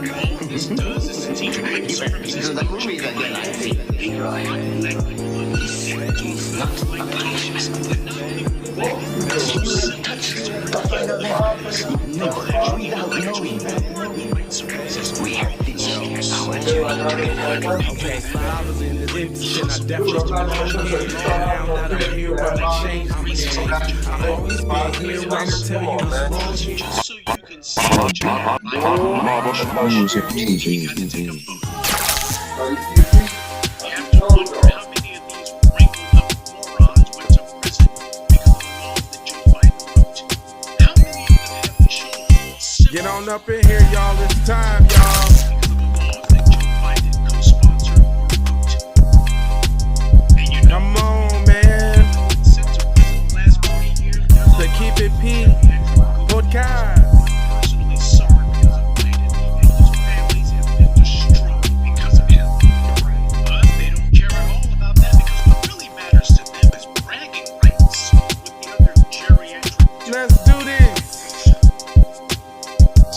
this does is to teach you services. The movie that did I see. It's not a punishment. We have this here. Okay, so I was in the dentist and I definitely now that I'm here, I'ma change. I've always been here, I'ma tell you the wrong. Just so you can see what you're Music TV. You have to wonder how many of these wrinkled up morons went to prison because of the laws that Joe Biden wrote. How many of them have children? Get on up in here, y'all. It's time, y'all. Because of the laws that Joe Biden co-sponsored or wrote. And you know, Come on, man. sent to prison the last 40 years. The Keep It P podcast. Personally sorry because of Biden, and whose families have been destroyed because of him. But they don't care at all about that because what really matters to them is bragging rights with the other geriatric. Let's do this.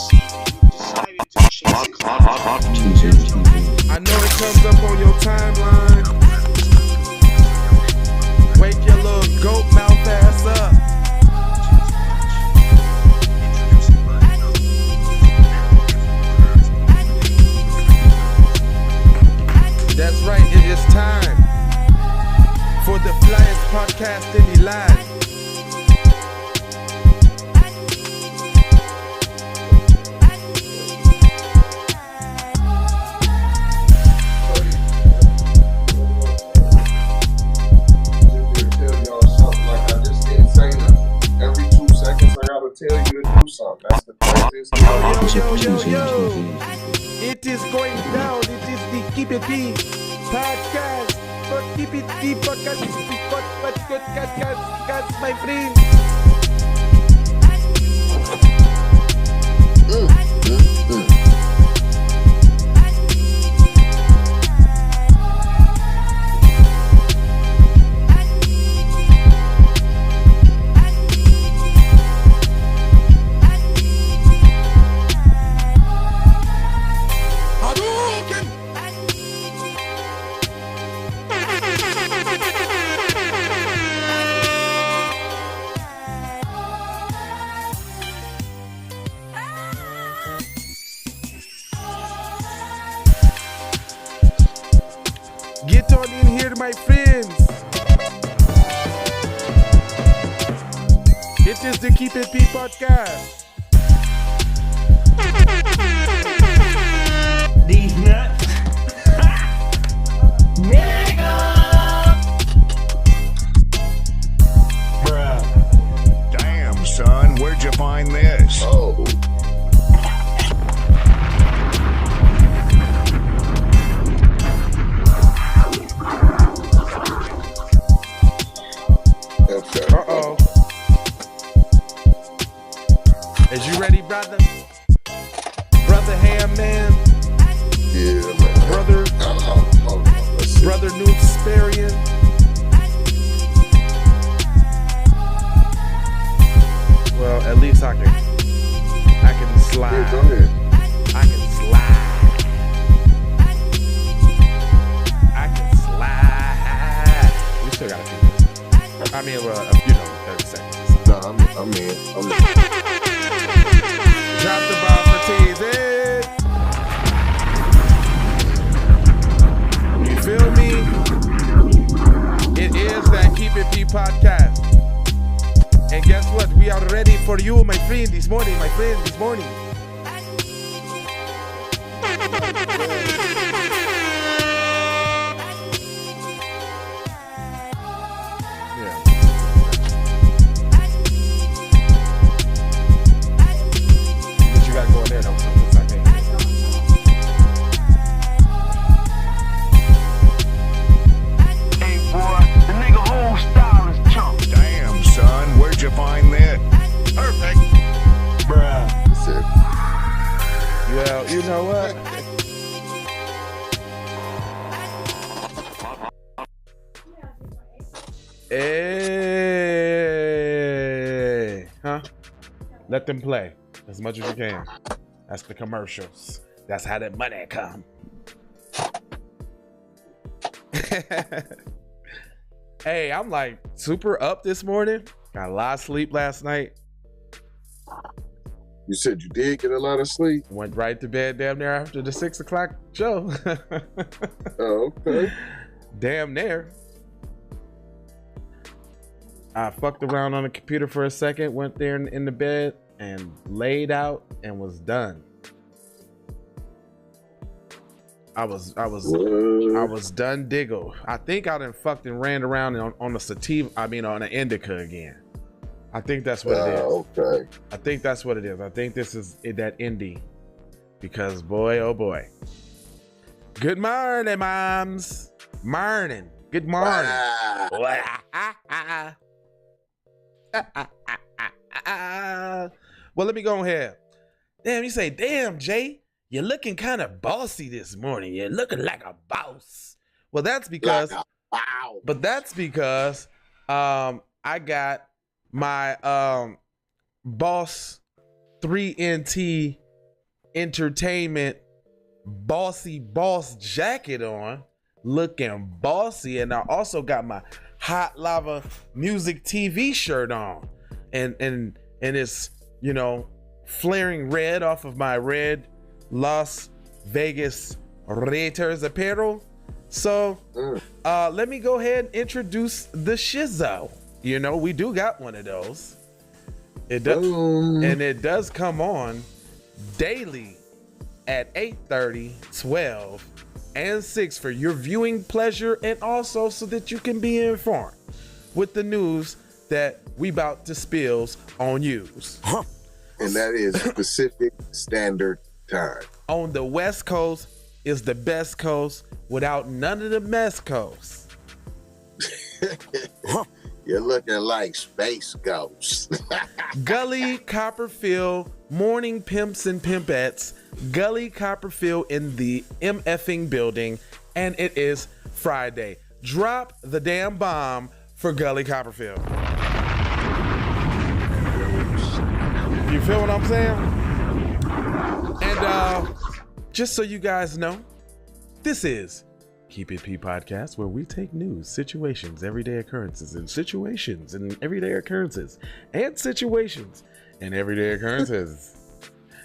See, you decided to chase I know it comes up on your timeline. Wake your little goat mouth ass up. That's right, it is time for the flyest podcast in the land. Every 2 seconds, I gotta tell you to do something. That's the craziest Yo. It is going down. It is the Keep It P podcast. For Keep It P podcast. Podcast, my friend. Get on in here, my friends. It is the Keep It P podcast. These nuts. Nigga! Bruh. Damn, son, where'd you find this? Oh. Okay. Uh-oh. Is you ready, brother? Brother Ham Man, Yeah, man. brother, Let's see. brother Nuke Sparian. Well, at least I can slide. Yeah, go ahead. I can slide. I can slide. We still got a few minutes. I mean, well, 30 seconds. So. Nah, I'm in. Drop the ball for teasing. You feel me? It is that Keep It P podcast. And guess what? We are ready for you, my friend, this morning. Yeah. But you gotta go in there though, since I can't hear. Hey, boy, the nigga whole style is chump. Damn, son, where'd you find this? perfect. Bruh. That's it. Well, you know what? Hey, huh? Let them play as much as you can. That's the commercials. That's how that money come. Hey, I'm like super up this morning. Got a lot of sleep last night. You said you did get a lot of sleep? Went right to bed damn near after the 6 o'clock show. Oh, okay. Damn near. I fucked around on the computer for a second, went there in the bed and laid out and was done. I was done diggle. I think I done fucked and ran around on the sativa, on an indica again. I think that's what it is. Okay. I think that's what it is. I think this is that indie. Because boy, oh boy. Good morning, moms. Morning. Good morning. Well, let me go ahead. Damn, you say, damn, Jay, you're looking kind of bossy this morning. You're looking like a boss. Well, that's because, I got my Boss 3NT Entertainment Bossy Boss jacket on, looking bossy, and I also got my Hot Lava Music TV shirt on, and it's, you know, flaring red off of my red Las Vegas Raiders apparel. So let me go ahead and introduce the Shizzo. You know, we do got one of those. It does, and it does come on daily at 8:30, 12, and 6 for your viewing pleasure, and also so that you can be informed with the news that we about to spills on yous. And that is Pacific Standard Time. On the West Coast is the best coast without none of the mess coasts. You're looking like Space Ghosts. Gully Copperfield, morning pimps and pimpettes. Gully Copperfield in the MFing building, and it is Friday. Drop the damn bomb for Gully Copperfield. You feel what I'm saying? And just so you guys know, this is Keep It P Podcast, where we take news, situations, everyday occurrences, and situations and everyday occurrences, and situations and everyday occurrences,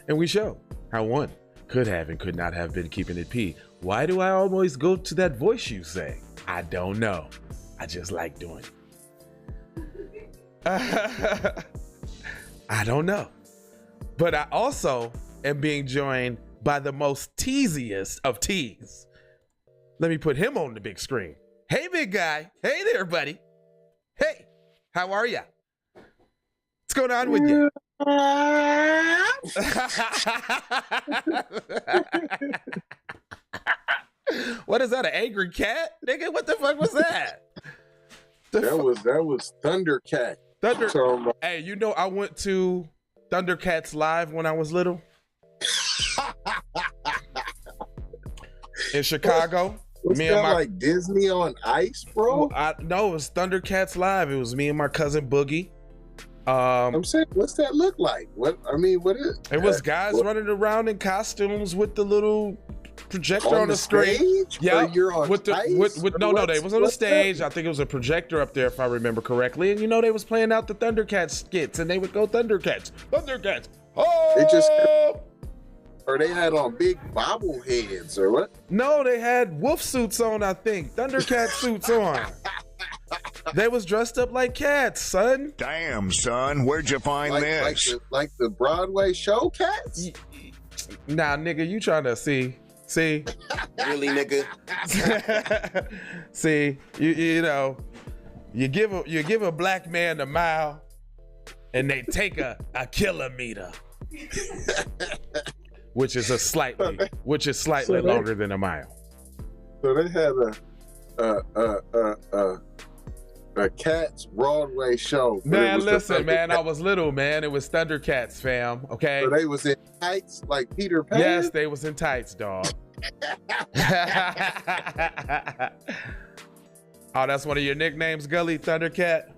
and we show how one could have and could not have been keeping it P. Why do I always go to that voice you say? I don't know. I just like doing it. I don't know. But I also am being joined by the most teasiest of teas. Let me put him on the big screen. Hey, big guy. Hey there, buddy. Hey, how are ya? What's going on with you? What is that, an angry cat? Nigga, what the fuck was that? That was Thundercat. Hey, you know I went to Thundercats Live when I was little. In Chicago. Was that like Disney on Ice, bro? No, it was Thundercats Live. It was me and my cousin Boogie. I'm saying, what's that look like? What is it? Was guys running around in costumes with the little projector on the screen. Yeah, you're on with no, they was on the stage. I think it was a projector up there, if I remember correctly. And you know, they was playing out the Thundercats skits, and they would go Thundercats. Oh! They just, or they had on big bobbleheads, or what? No, they had wolf suits on. I think Thundercat suits on. They was dressed up like cats, son. Damn, son, where'd you find this? Like the Broadway show cats? Nah, nigga, you trying to see? Really, nigga? See, you know, you give a black man a mile, and they take a kilometer, which is slightly longer than a mile. So they had a Cats Broadway show. Man, listen, man, I was little, man. It was Thundercats, fam. Okay. So they was in tights like Peter Pan? Yes, they was in tights, dog. Oh, that's one of your nicknames, Gully, Thundercat?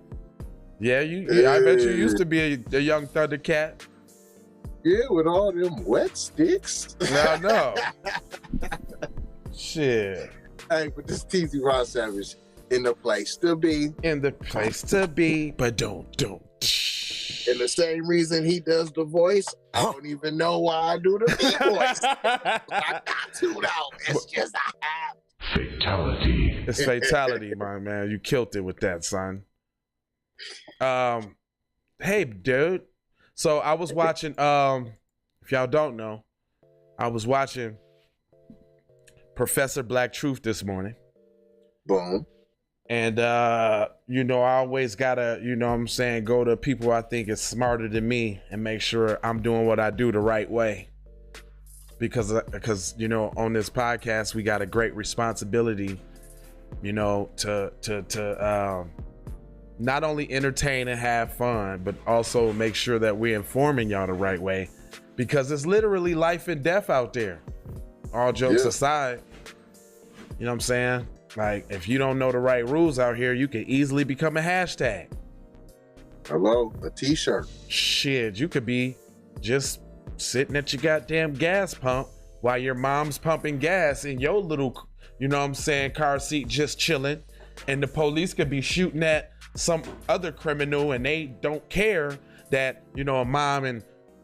Yeah, I bet you used to be a young Thundercat. Yeah, with all them wet sticks. No. Shit. Hey, but this TZ Ross Savage in the place to be. In the place to be, but don't. And the same reason he does the voice, I don't even know why I do the B voice. I got to though. It's just I have. Fatality. It's fatality, my man. You killed it with that, son. Hey, dude. So I was watching, if y'all don't know, I was watching Professor Black Truth this morning. Boom. And, you know, I always gotta, you know what I'm saying, go to people I think is smarter than me and make sure I'm doing what I do the right way. Because you know, on this podcast, we got a great responsibility, you know, to not only entertain and have fun, but also make sure that we're informing y'all the right way, because it's literally life and death out there. All jokes aside, you know what I'm saying? Like, if you don't know the right rules out here, you can easily become a hashtag. Hello, a t-shirt. Shit, you could be just sitting at your goddamn gas pump while your mom's pumping gas in your little, you know what I'm saying, car seat, just chilling, and the police could be shooting at some other criminal and they don't care that, you know, a mom and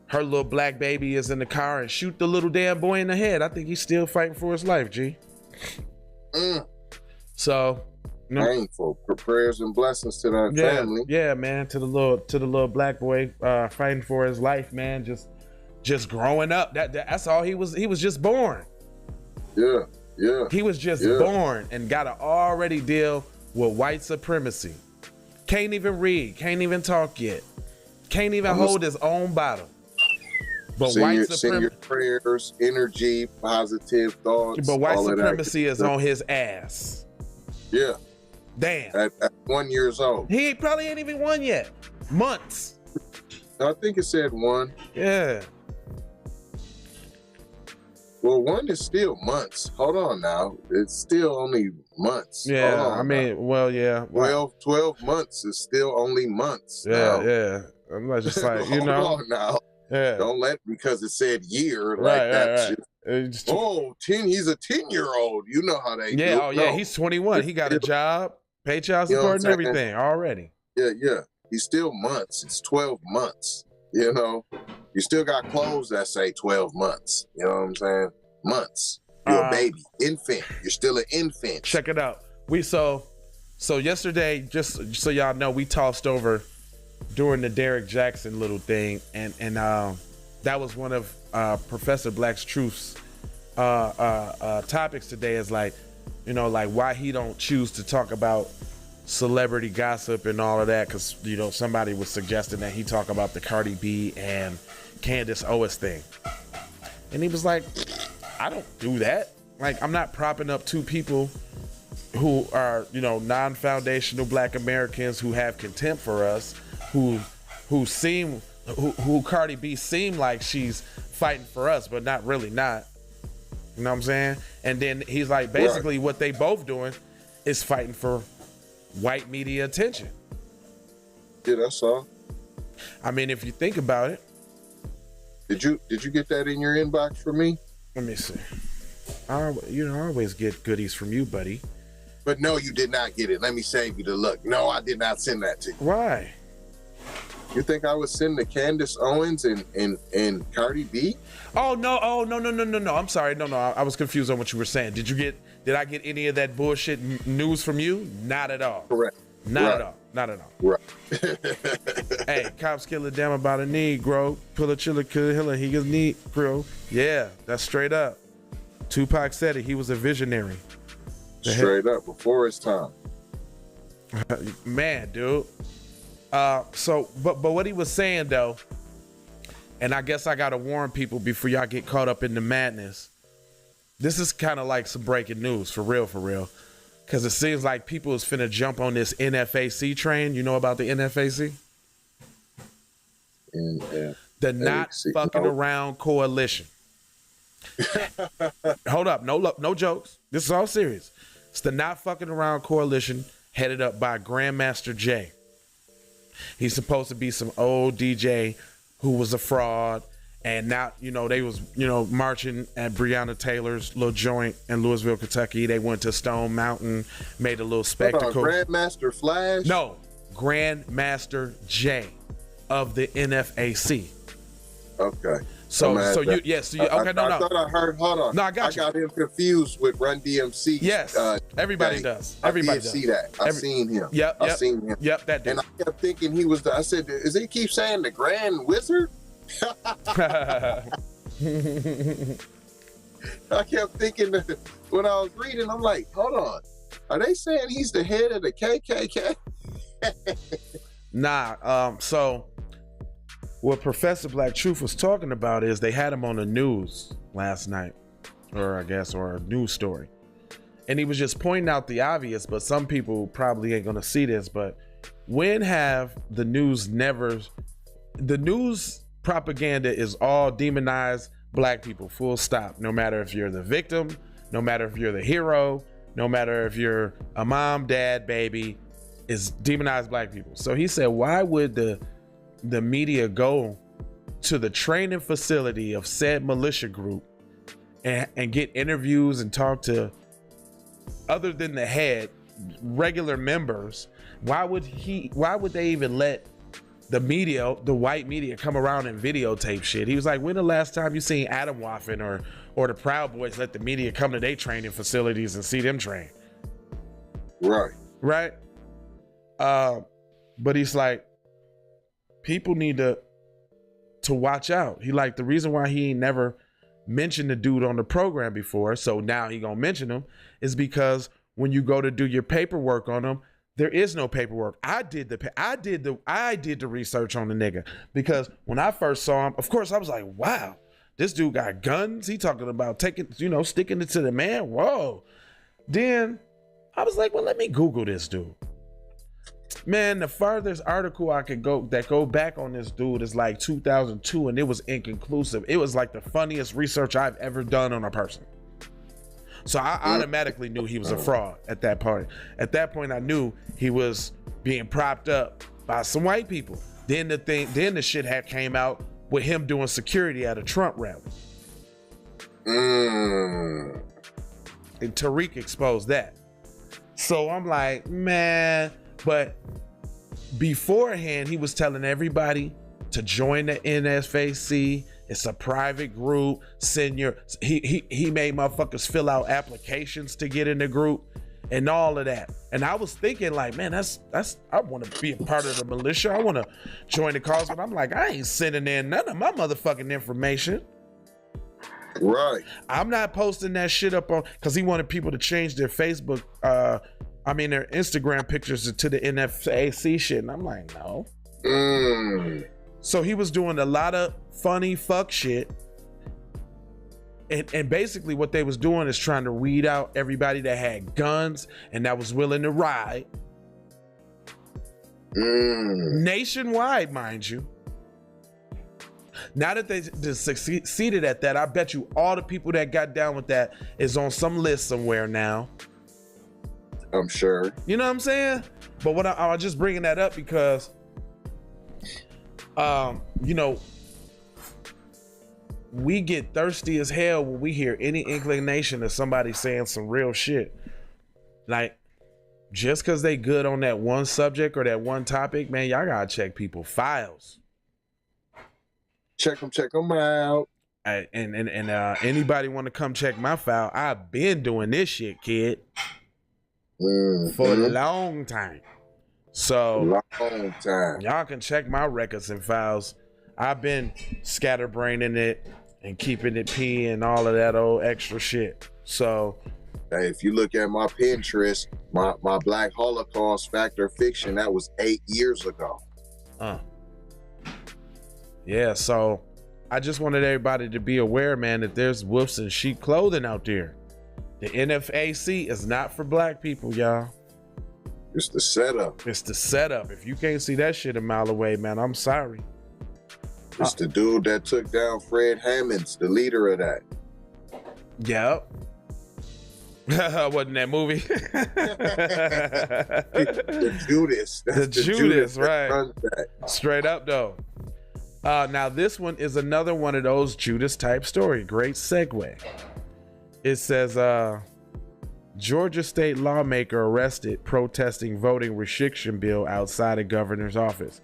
her little black baby is in the car and shoot the little damn boy in the head. I think he's still fighting for his life, G. So, you know, Painful. Prayers and blessings to that family. Yeah, man, to the little black boy fighting for his life, man. Just growing up. That's all he was. He was just born. Yeah. He was just born and got to already deal with white supremacy. Can't even read. Can't even talk yet. Can't even hold his own bottle. But white supremacy. Send your prayers, energy, positive thoughts. But white supremacy is on his ass. Yeah. Damn. At 1 year old. He probably ain't even won yet. Months. I think it said 1. Yeah. Well, 1 is still months. Hold on now. It's still only months. Yeah, I mean, well, yeah. 12 months is still only months. Yeah. I'm not just like, you know. Hold on now. Yeah. Don't let, because it said year, like right, that right. shit. He's a 10-year-old. You know how they do. Yeah, he's 21. He got a job, pay child support and everything already. Yeah. He's still months. It's 12 months. You know, you still got clothes that say 12 months. You know what I'm saying? Months. You're a baby, infant. You're still an infant. Check it out. So yesterday, just so y'all know, we tossed over during the Derek Jackson little thing, and that was one of Professor Black's Truth's topics today, is like, you know, like why he don't choose to talk about celebrity gossip and all of that, because, you know, somebody was suggesting that he talk about the Cardi B and Candace Owens thing, and he was like, I don't do that. Like, I'm not propping up two people who are, you know, non-foundational black Americans who have contempt for us, who Cardi B seem like she's fighting for us, but not really not. You know what I'm saying? And then he's like, basically what they both doing is fighting for white media attention. Yeah, that's all. I mean, if you think about it. Did you get that in your inbox for me? Let me see. I always get goodies from you, buddy. But no, you did not get it. Let me save you the look. No, I did not send that to you. Why? You think I would send to Candace Owens and Cardi B? Oh no! I'm sorry. No. I was confused on what you were saying. Did I get any of that bullshit news from you? Not at all. Correct. Not at all. Right. Hey, cops kill a damn about a Negro. Pull a chiller, kill a he is Negro. Yeah, that's straight up. Tupac said it. He was a visionary. Straight up, before his time. Man, dude. But what he was saying though, and I guess I gotta warn people before y'all get caught up in the madness. This is kind of like some breaking news, for real. Because it seems like people is finna jump on this NFAC train. You know about the NFAC? The Not Fucking Around Coalition. Hold up, no jokes. This is all serious. It's the Not Fucking Around Coalition, headed up by Grandmaster Jay. He's supposed to be some old DJ who was a fraud And now, they was, marching at Breonna Taylor's little joint in Louisville, Kentucky. They went to Stone Mountain, made a little spectacle. Grandmaster Flash? No, Grandmaster J of the NFAC. Okay. So you I thought I heard. Hold on. No, I got you. I got him confused with Run DMC. Yes, everybody does. Everybody does. See that? I've seen him. Yep. Seen him. Yep, that dude. And I kept thinking he was. I said, "Is he keep saying the Grand Wizard?" I kept thinking that when I was reading, I'm like, "Hold on, are they saying he's the head of the KKK?" Nah. So what Professor Black Truth was talking about is they had him on the news last night, or a news story. And he was just pointing out the obvious, but some people probably ain't gonna see this, but when have the news propaganda is all demonize Black people, full stop. No matter if you're the victim, no matter if you're the hero, no matter if you're a mom, dad, baby, is demonize Black people. So he said, why would the media go to the training facility of said militia group and get interviews and talk to, other than the head, regular members? Why would they even let the media, the white media, come around and videotape shit? He was like, when the last time you seen Adam Waffen or the Proud Boys let the media come to their training facilities and see them train? Right. But he's like, people need to watch out. He like, the reason why he ain't never mentioned the dude on the program before, so now he gonna mention him, is because when you go to do your paperwork on him, there is no paperwork. I did the research on the nigga, because when I first saw him, of course I was like, wow, this dude got guns. He talking about sticking it to the man. Whoa. Then I was like, well, let me Google this dude. Man, the farthest article I could go back on this dude is like 2002, and it was inconclusive. It was like the funniest research I've ever done on a person. So I automatically knew he was a fraud at that point. At that point, I knew he was being propped up by some white people. Then the shit had came out with him doing security at a Trump rally. And Tariq exposed that. So I'm like, man. But beforehand, he was telling everybody to join the NFAC. It's a private group. He made motherfuckers fill out applications to get in the group and all of that. And I was thinking like, man, I want to be a part of the militia. I want to join the cause, but I'm like, I ain't sending in none of my motherfucking information. Right. I'm not posting that shit up on, because he wanted people to change their Facebook, their Instagram pictures to the NFAC shit. And I'm like, no. So he was doing a lot of funny fuck shit. And basically what they was doing is trying to weed out everybody that had guns and that was willing to ride. Nationwide, mind you. Now that they succeeded at that, I bet you all the people that got down with that is on some list somewhere now. I'm sure. You know what I'm saying? But what I was just bringing that up because, we get thirsty as hell when we hear any inclination of somebody saying some real shit. Like, just because they good on that one subject or that one topic, man, y'all gotta check people's files. Check them out. And anybody want to come check my file? I've been doing this shit, kid, for a long time. So y'all can check my records and files. I've been scatterbraining it and keeping it P and all of that old extra shit. So hey, if you look at my Pinterest, my Black Holocaust Factor Fiction, that was 8 years ago. Yeah, so I just wanted everybody to be aware, man, that there's wolves in sheep clothing out there. The NFAC is not for Black people, y'all. It's the setup. It's the setup. If you can't see that shit a mile away, man, I'm sorry. It's the dude that took down Fred Hammonds, the leader of that. Yep. Wasn't that movie? The Judas. The Judas, right. Straight up though. Now this one is another one of those Judas type story. Great segue. It says, Georgia state lawmaker arrested protesting voting restriction bill outside of governor's office.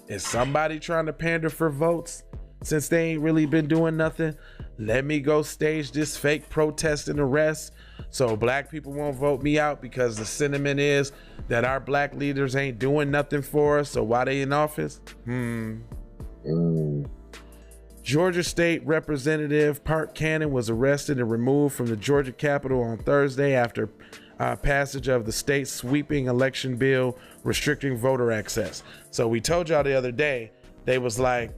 Is somebody trying to pander for votes since they ain't really been doing nothing? Let me go stage this fake protest and arrest so black people won't vote me out, because the sentiment is that our black leaders ain't doing nothing for us. So why they in office? Georgia State Representative Park Cannon was arrested and removed from the Georgia Capitol on Thursday after passage of the state's sweeping election bill restricting voter access. So we told y'all the other day, they was like,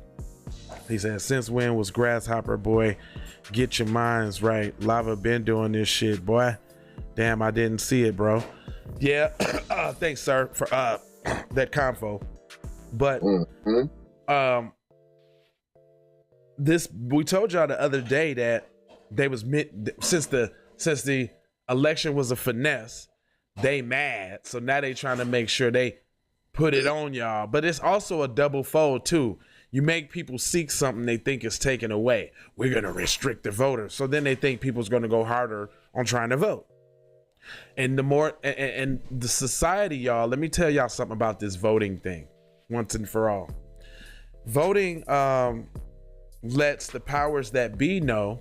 he said, since when was Grasshopper Boy? Get your minds right. Lava been doing this shit, boy. Damn, I didn't see it, bro. Yeah, thanks, sir, for that confo. But this, we told y'all the other day that they was since the election was a finesse, they mad. So now they trying to make sure they put it on y'all. But it's also a double fold too. You make people seek something they think is taken away. We're gonna restrict the voters. So then they think people's gonna go harder on trying to vote. And the more and the society, y'all, let me tell y'all something about this voting thing once and for all. Voting lets the powers that be know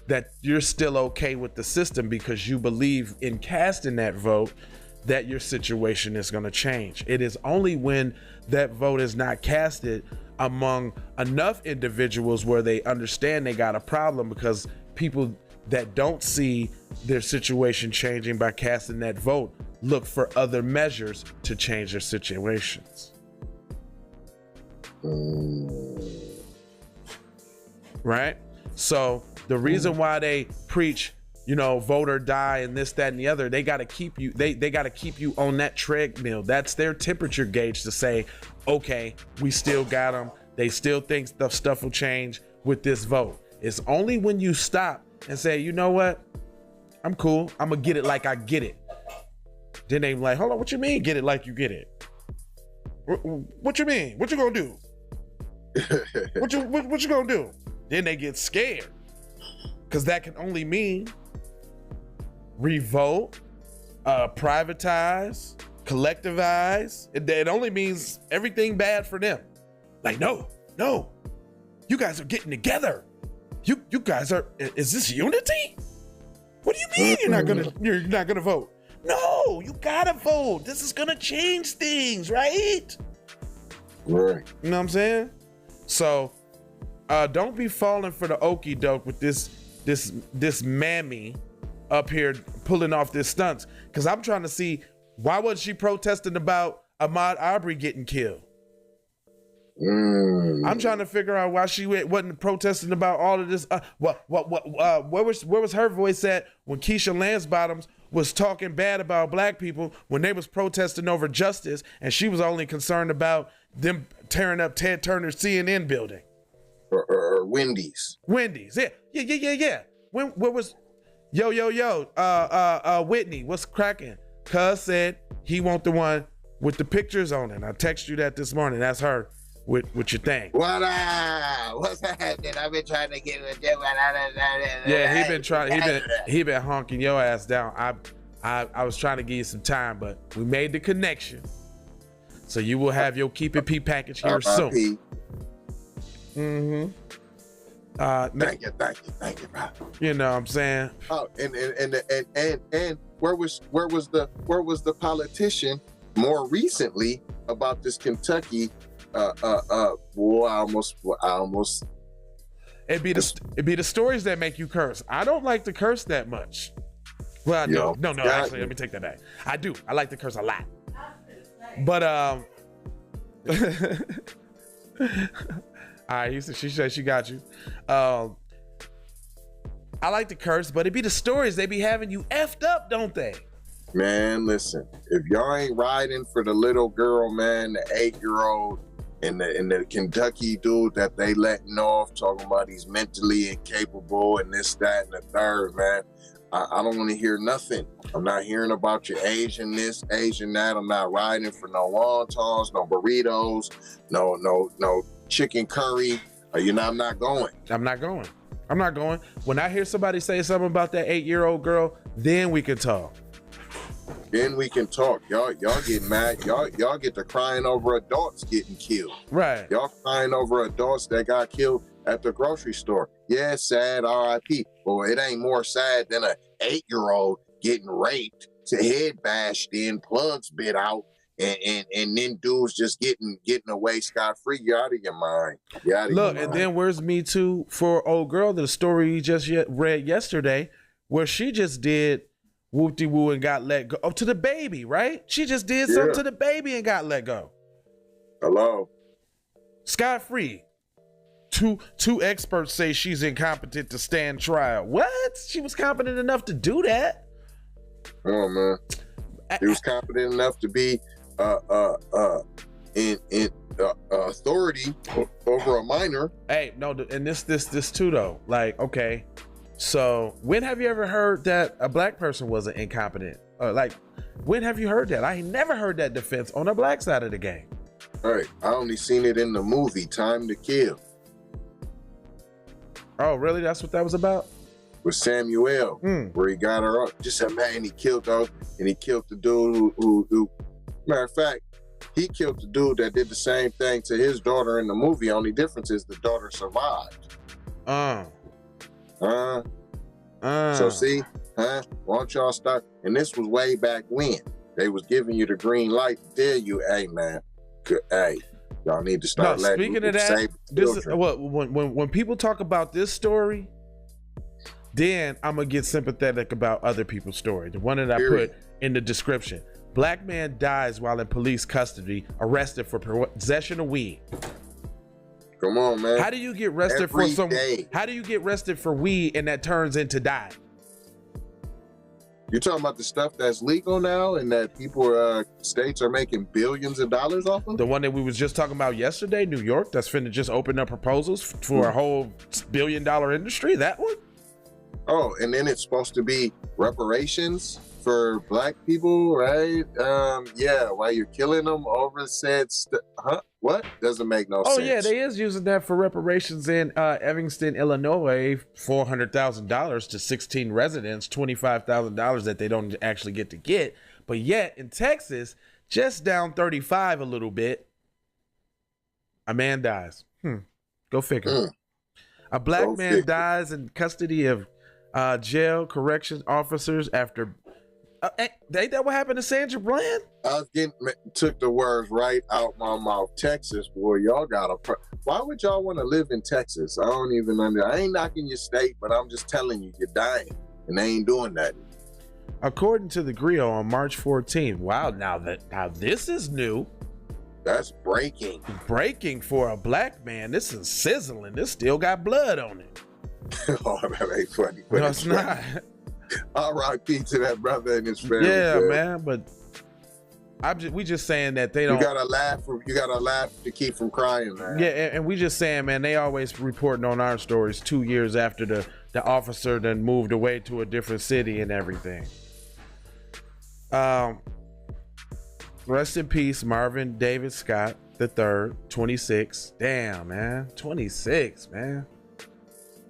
that you're still okay with the system because you believe in casting that vote that your situation is going to change. It is only when that vote is not casted among enough individuals where they understand they got a problem, because people that don't see their situation changing by casting that vote look for other measures to change their situations. Right? So the reason why they preach, you know, vote or die and this, that, and the other, they got to keep you, they got to keep you on that treadmill. That's their temperature gauge to say, okay, we still got them. They still think the stuff will change with this vote. It's only when you stop and say, you know what? I'm cool. I'm gonna get it like I get it. Then they like, hold on, what you mean get it like you get it? What you mean? What you gonna do? What you gonna do? Then they get scared, because that can only mean revolt, privatize, collectivize. It only means everything bad for them. Like, no, you guys are getting together. You guys are. Is this unity? What do you mean you're not gonna vote? No, you gotta vote. This is gonna change things, right? Right. You know what I'm saying? So, don't be falling for the okie doke with this mammy up here pulling off this stunts. Because I'm trying to see, why was she protesting about Ahmaud Arbery getting killed? I'm trying to figure out why she wasn't protesting about all of this. Where was her voice at when Keisha Lansbottoms was talking bad about black people when they was protesting over justice, and she was only concerned about them tearing up Ted Turner's CNN building? Or Wendy's. Yeah. Where was Whitney? What's cracking? Cuz said he want the one with the pictures on it. I text you that this morning. That's her with your thing. What up? What's happening? I've been trying to get with you. Yeah, he been honking your ass down. I was trying to give you some time, but we made the connection. So you will have your Keep It P package here soon. Mm-hmm. Thank you, bro. You know what I'm saying? Oh, and where was the politician more recently about this Kentucky? I almost. It'd be the stories that make you curse. I don't like to curse that much. Well, no. Actually, let me take that back. I do. I like to curse a lot. But all right, she said she got you. I like to curse, but it be the stories they be having you effed up, don't they? Man, listen. If y'all ain't riding for the little girl, man, the 8-year-old, and the Kentucky dude that they letting off, talking about he's mentally incapable and this, that, and the third, man. I don't want to hear nothing. I'm not hearing about your Asian this, Asian that. I'm not riding for no wontons, no burritos, no chicken curry, or I'm not going. I'm not going. I'm not going. When I hear somebody say something about that 8-year-old girl, then we can talk. Then we can talk. Y'all get mad. Y'all get to crying over adults getting killed. Right. Y'all crying over adults that got killed at the grocery store. Yeah, it's sad, R.I.P. But it ain't more sad than a 8-year-old getting raped, to head bashed in, plugs bit out, and then dudes just getting away scot-free. You're out of your mind. Look, and then where's Me Too for old girl? The story you just read yesterday, where she just did whoop-de-woo and got let go. Oh, to the baby, right? She just did something to the baby and got let go. Hello. Scot-free. Two experts say she's incompetent to stand trial. What? She was competent enough to do that. Oh man, she was competent enough to be in authority over a minor. Hey, no, and this too though. Like, okay, so when have you ever heard that a black person wasn't incompetent? Like, when have you heard that? I ain't never heard that defense on the black side of the game. All right, I only seen it in the movie Time to Kill. Oh, really? That's what that was about? With Samuel, where he got her up. Just said, man, he killed her, and he killed the dude who matter of fact, he killed the dude that did the same thing to his daughter in the movie. Only difference is the daughter survived. So see, why don't y'all start? And this was way back when they was giving you the green light to tell you, hey man, hey, y'all need to start letting speaking of that, this is what when people talk about this story, then I'm gonna get sympathetic about other people's story. The one that I put in the description. Black man dies while in police custody, arrested for possession of weed. Come on, man. How do you get arrested for some? How do you get arrested for weed and that turns into die? You're talking about the stuff that's legal now and that people, states are making billions of dollars off of? The one that we was just talking about yesterday, New York, that's finna just open up proposals for a whole $1 billion industry. That one? Oh, and then it's supposed to be reparations for black people, right? Yeah, while you're killing them over said what? Doesn't make no sense. Oh yeah, they is using that for reparations in Evanston, Illinois, $400,000 to 16 residents, $25,000 that they don't actually get. But yet in Texas, just down 35 a little bit, a man dies. Go figure. A black man dies in custody of jail corrections officers after. Ain't that what happened to Sandra Bland? I was took the words right out my mouth. Texas, boy, y'all got why would y'all want to live in Texas? I don't even I ain't knocking your state, but I'm just telling you, you're dying, and they ain't doing nothing. According to the Griot on March 14th. Wow, now this is new. That's breaking. Breaking for a black man. This is sizzling. This still got blood on it. Oh, that ain't funny. No, it's not. R.I.P. to that brother and his family. Yeah, man, but we just saying that they don't. You gotta laugh to keep from crying, man. Yeah, and we just saying, man, they always reporting on our stories 2 years after the officer then moved away to a different city and everything. Rest in peace, Marvin David Scott III, 26. Damn, man, 26, man.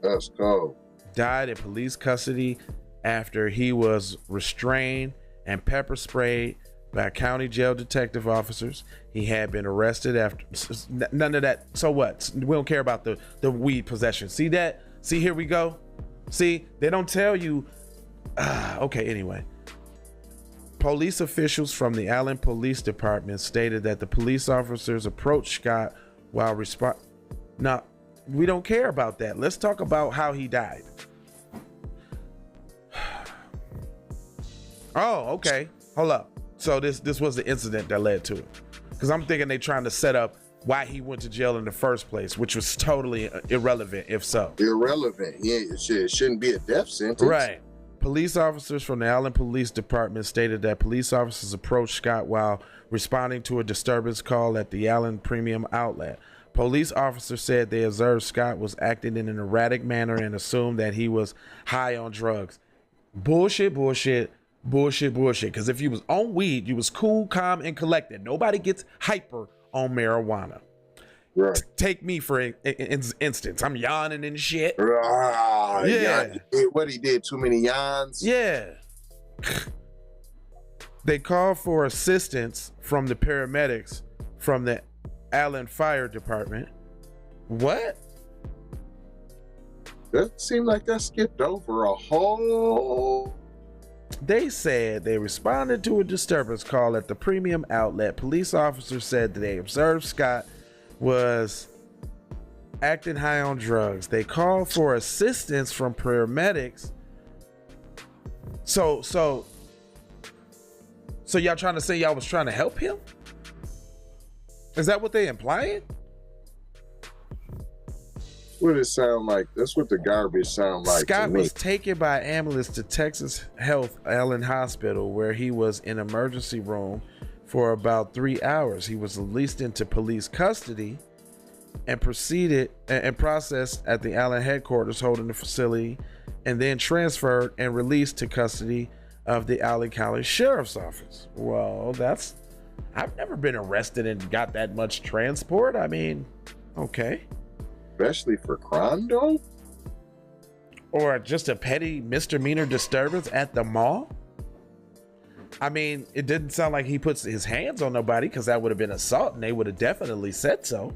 That's cold. Died in police custody after he was restrained and pepper sprayed by county jail detective officers. He had been arrested after none of that. So what? We don't care about the weed possession. See that? See, here we go. See, they don't tell you. Okay, anyway. Police officials from the Allen Police Department stated that the police officers approached Scott while Now, we don't care about that. Let's talk about how he died. Oh, okay. Hold up. So this was the incident that led to it. Because I'm thinking they're trying to set up why he went to jail in the first place, which was totally irrelevant, if so. Irrelevant. Yeah, it shouldn't be a death sentence. Right. Police officers from the Allen Police Department stated that police officers approached Scott while responding to a disturbance call at the Allen Premium Outlet. Police officers said they observed Scott was acting in an erratic manner and assumed that he was high on drugs. Bullshit. Because if you was on weed, you was cool, calm, and collected. Nobody gets hyper on marijuana. Right. Take me for instance. I'm yawning and shit. Yeah. What he did, too many yawns? Yeah. They called for assistance from the paramedics from the Allen Fire Department. What? That seemed like that skipped over a whole... They said they responded to a disturbance call at the premium outlet. Police officers said that they observed Scott was acting high on drugs. They called for assistance from paramedics. So y'all trying to say y'all was trying to help him? Is that what they implying? What it sound like? That's what the garbage sound like. Scott to me. was taken by ambulance to Texas Health Allen Hospital, where he was in emergency room for about 3 hours. He was released into police custody and proceeded and processed at the Allen headquarters holding the facility, and then transferred and released to custody of the Allen County Sheriff's Office. Well, I've never been arrested and got that much transport. I mean, okay. Especially for crime, though? Or just a petty misdemeanor disturbance at the mall? I mean, it didn't sound like he puts his hands on nobody, because that would have been assault, and they would have definitely said so.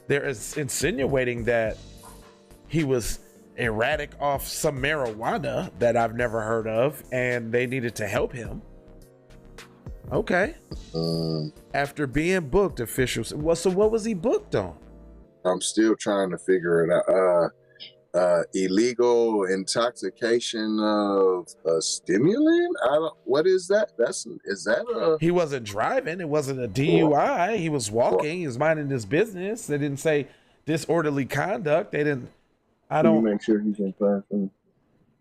They're insinuating that he was erratic off some marijuana that I've never heard of, and they needed to help him. Okay. After being booked, officials... Well, so what was he booked on? I'm still trying to figure it out. Illegal intoxication of a stimulant? What is that? Is that a... He wasn't driving. It wasn't a DUI. He was walking. He was minding his business. They didn't say disorderly conduct. They didn't... make sure he's in class.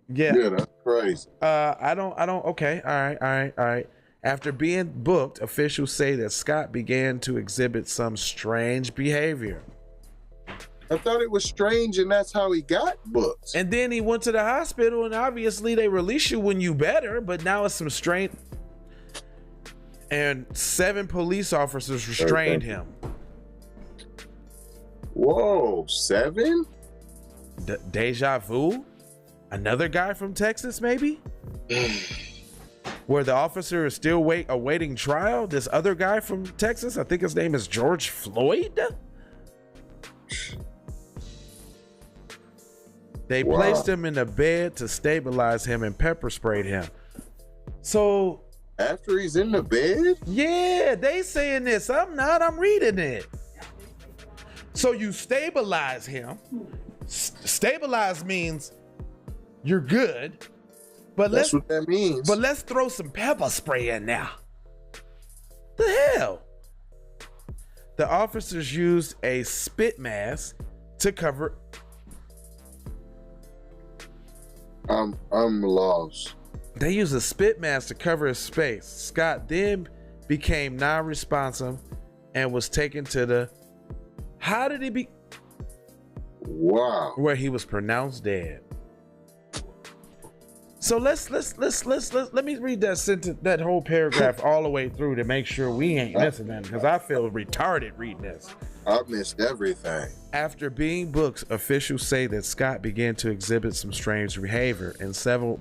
Yeah, that's crazy. Okay. All right. After being booked, officials say that Scott began to exhibit some strange behavior. I thought it was strange, and that's how he got booked. And then he went to the hospital, and obviously they release you when you better, but now it's some strange... And 7 police officers restrained him. Whoa, 7? Deja vu? Another guy from Texas, maybe? Where the officer is still awaiting trial? This other guy from Texas, I think his name is George Floyd? They placed him in a bed to stabilize him and pepper sprayed him. So... After he's in the bed? Yeah, they saying this. I'm not. I'm reading it. So you stabilize him. Stabilize means you're good. But that's what that means. But let's throw some pepper spray in now. The hell? The officers used a spit mask to cover... I'm lost. They used a spit mask to cover his face. Scott then became non-responsive and was taken to the... How did he be... Wow. Where he was pronounced dead. So let me read that sentence, that whole paragraph all the way through to make sure we ain't missing that, because I feel retarded reading this. I missed everything. After being booked, officials say that Scott began to exhibit some strange behavior, and 7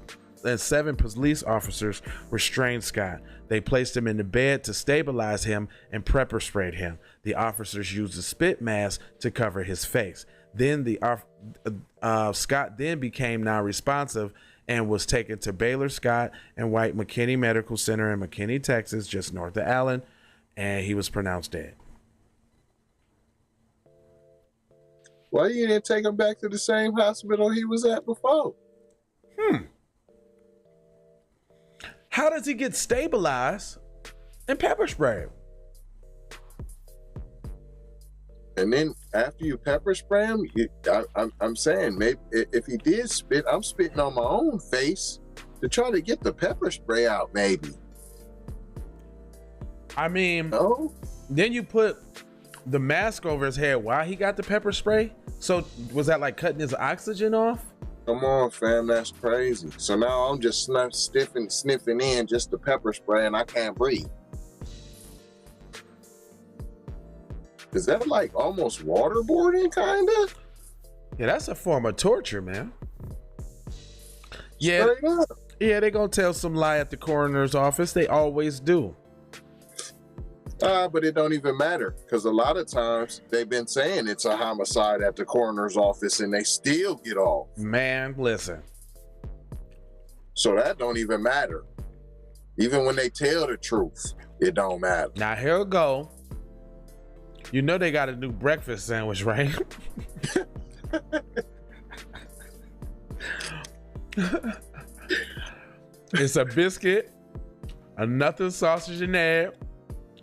police officers restrained Scott. They placed him in the bed to stabilize him and pepper sprayed him. The officers used a spit mask to cover his face. Then Scott then became non-responsive and was taken to Baylor Scott and White McKinney Medical Center in McKinney, Texas, just north of Allen, and he was pronounced dead. Why you didn't take him back to the same hospital he was at before? How does he get stabilized and pepper sprayed? And then after you pepper spray him, I'm saying maybe if he did spit, I'm spitting on my own face to try to get the pepper spray out, maybe. I mean, no? Then you put the mask over his head while he got the pepper spray. So was that like cutting his oxygen off? Come on, fam, that's crazy. So now I'm just sniffing in just the pepper spray and I can't breathe. Is that like almost waterboarding, kind of? Yeah, that's a form of torture, man. Yeah, Straight up. yeah, they gonna tell some lie at the coroner's office. They always do. But it don't even matter, because a lot of times they've been saying it's a homicide at the coroner's office and they still get off. Man, listen. So that don't even matter. Even when they tell the truth, it don't matter. Now here we go. You know they got a new breakfast sandwich, right? It's a biscuit, a nothing sausage and egg,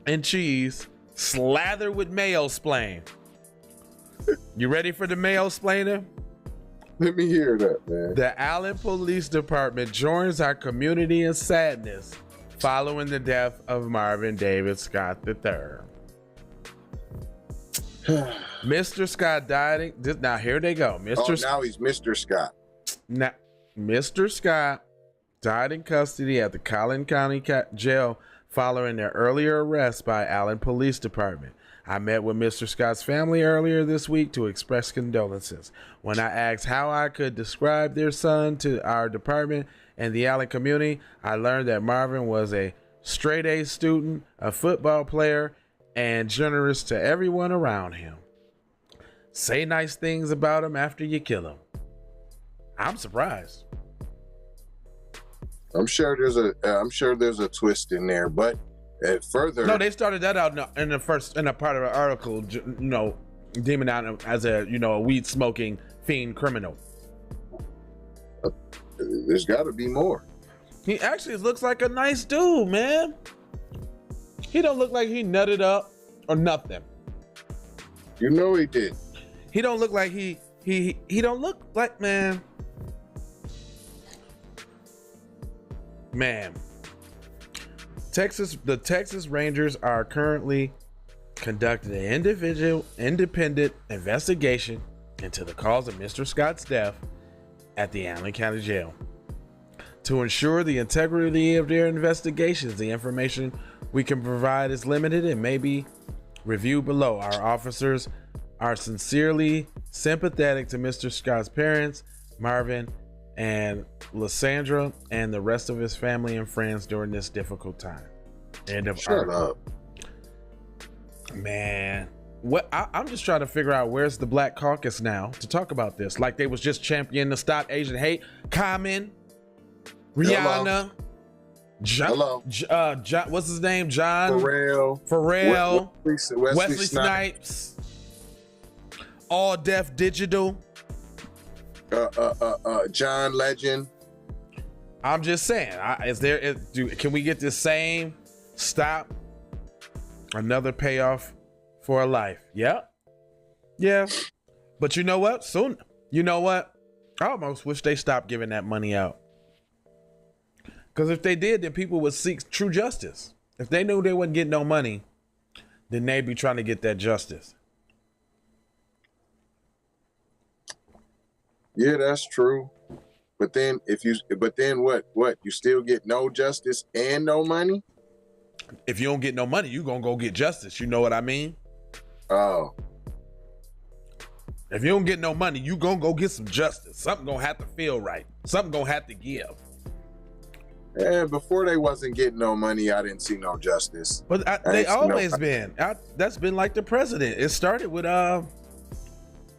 and cheese, slathered with mayo splain. You ready for the mayo splainer? Let me hear that, man. The Allen Police Department joins our community in sadness following the death of Marvin David Scott III. Mr. Scott died. Now here they go. Now he's Mr. Scott. Now, Mr. Scott died in custody at the Collin County Jail following their earlier arrest by Allen Police Department. I met with Mr. Scott's family earlier this week to express condolences. When I asked how I could describe their son to our department and the Allen community, I learned that Marvin was a straight-A student, a football player, and generous to everyone around him. Say nice things about him after you kill him. I'm surprised. I'm sure there's a twist in there, but further. No, they started that out in a part of the article, deeming out as a weed smoking fiend criminal. There's got to be more. He actually looks like a nice dude, man. He don't look like he nutted up or nothing. You know he did. He don't look like he don't look like, man. The Texas Rangers are currently conducting an independent investigation into the cause of Mr. Scott's death at the Allen County Jail. To ensure the integrity of their investigations, the information we can provide is limited and may be reviewed below. Our officers are sincerely sympathetic to Mr. Scott's parents, Marvin and Lysandra, and the rest of his family and friends during this difficult time. End of article. Shut up. Man, I'm just trying to figure out where's the Black Caucus now to talk about this. Like they was just championing to stop Asian hate. Common, Rihanna, John, what's his name? John Pharrell, Wesley Snipes, All Deaf Digital, John Legend. I'm just saying, can we get this same stop? Another payoff for a life. Yeah. But you know what? Soon, I almost wish they stopped giving that money out. Because if they did, then people would seek true justice. If they knew they wouldn't get no money, then they'd be trying to get that justice. Yeah, that's true. But then what? You still get no justice and no money? If you don't get no money, you gonna go get justice. You know what I mean? Oh. If you don't get no money, you gonna go get some justice. Something gonna have to feel right. Something gonna have to give. And before they wasn't getting no money, I didn't see no justice. But they always been. That's been like the president. It started with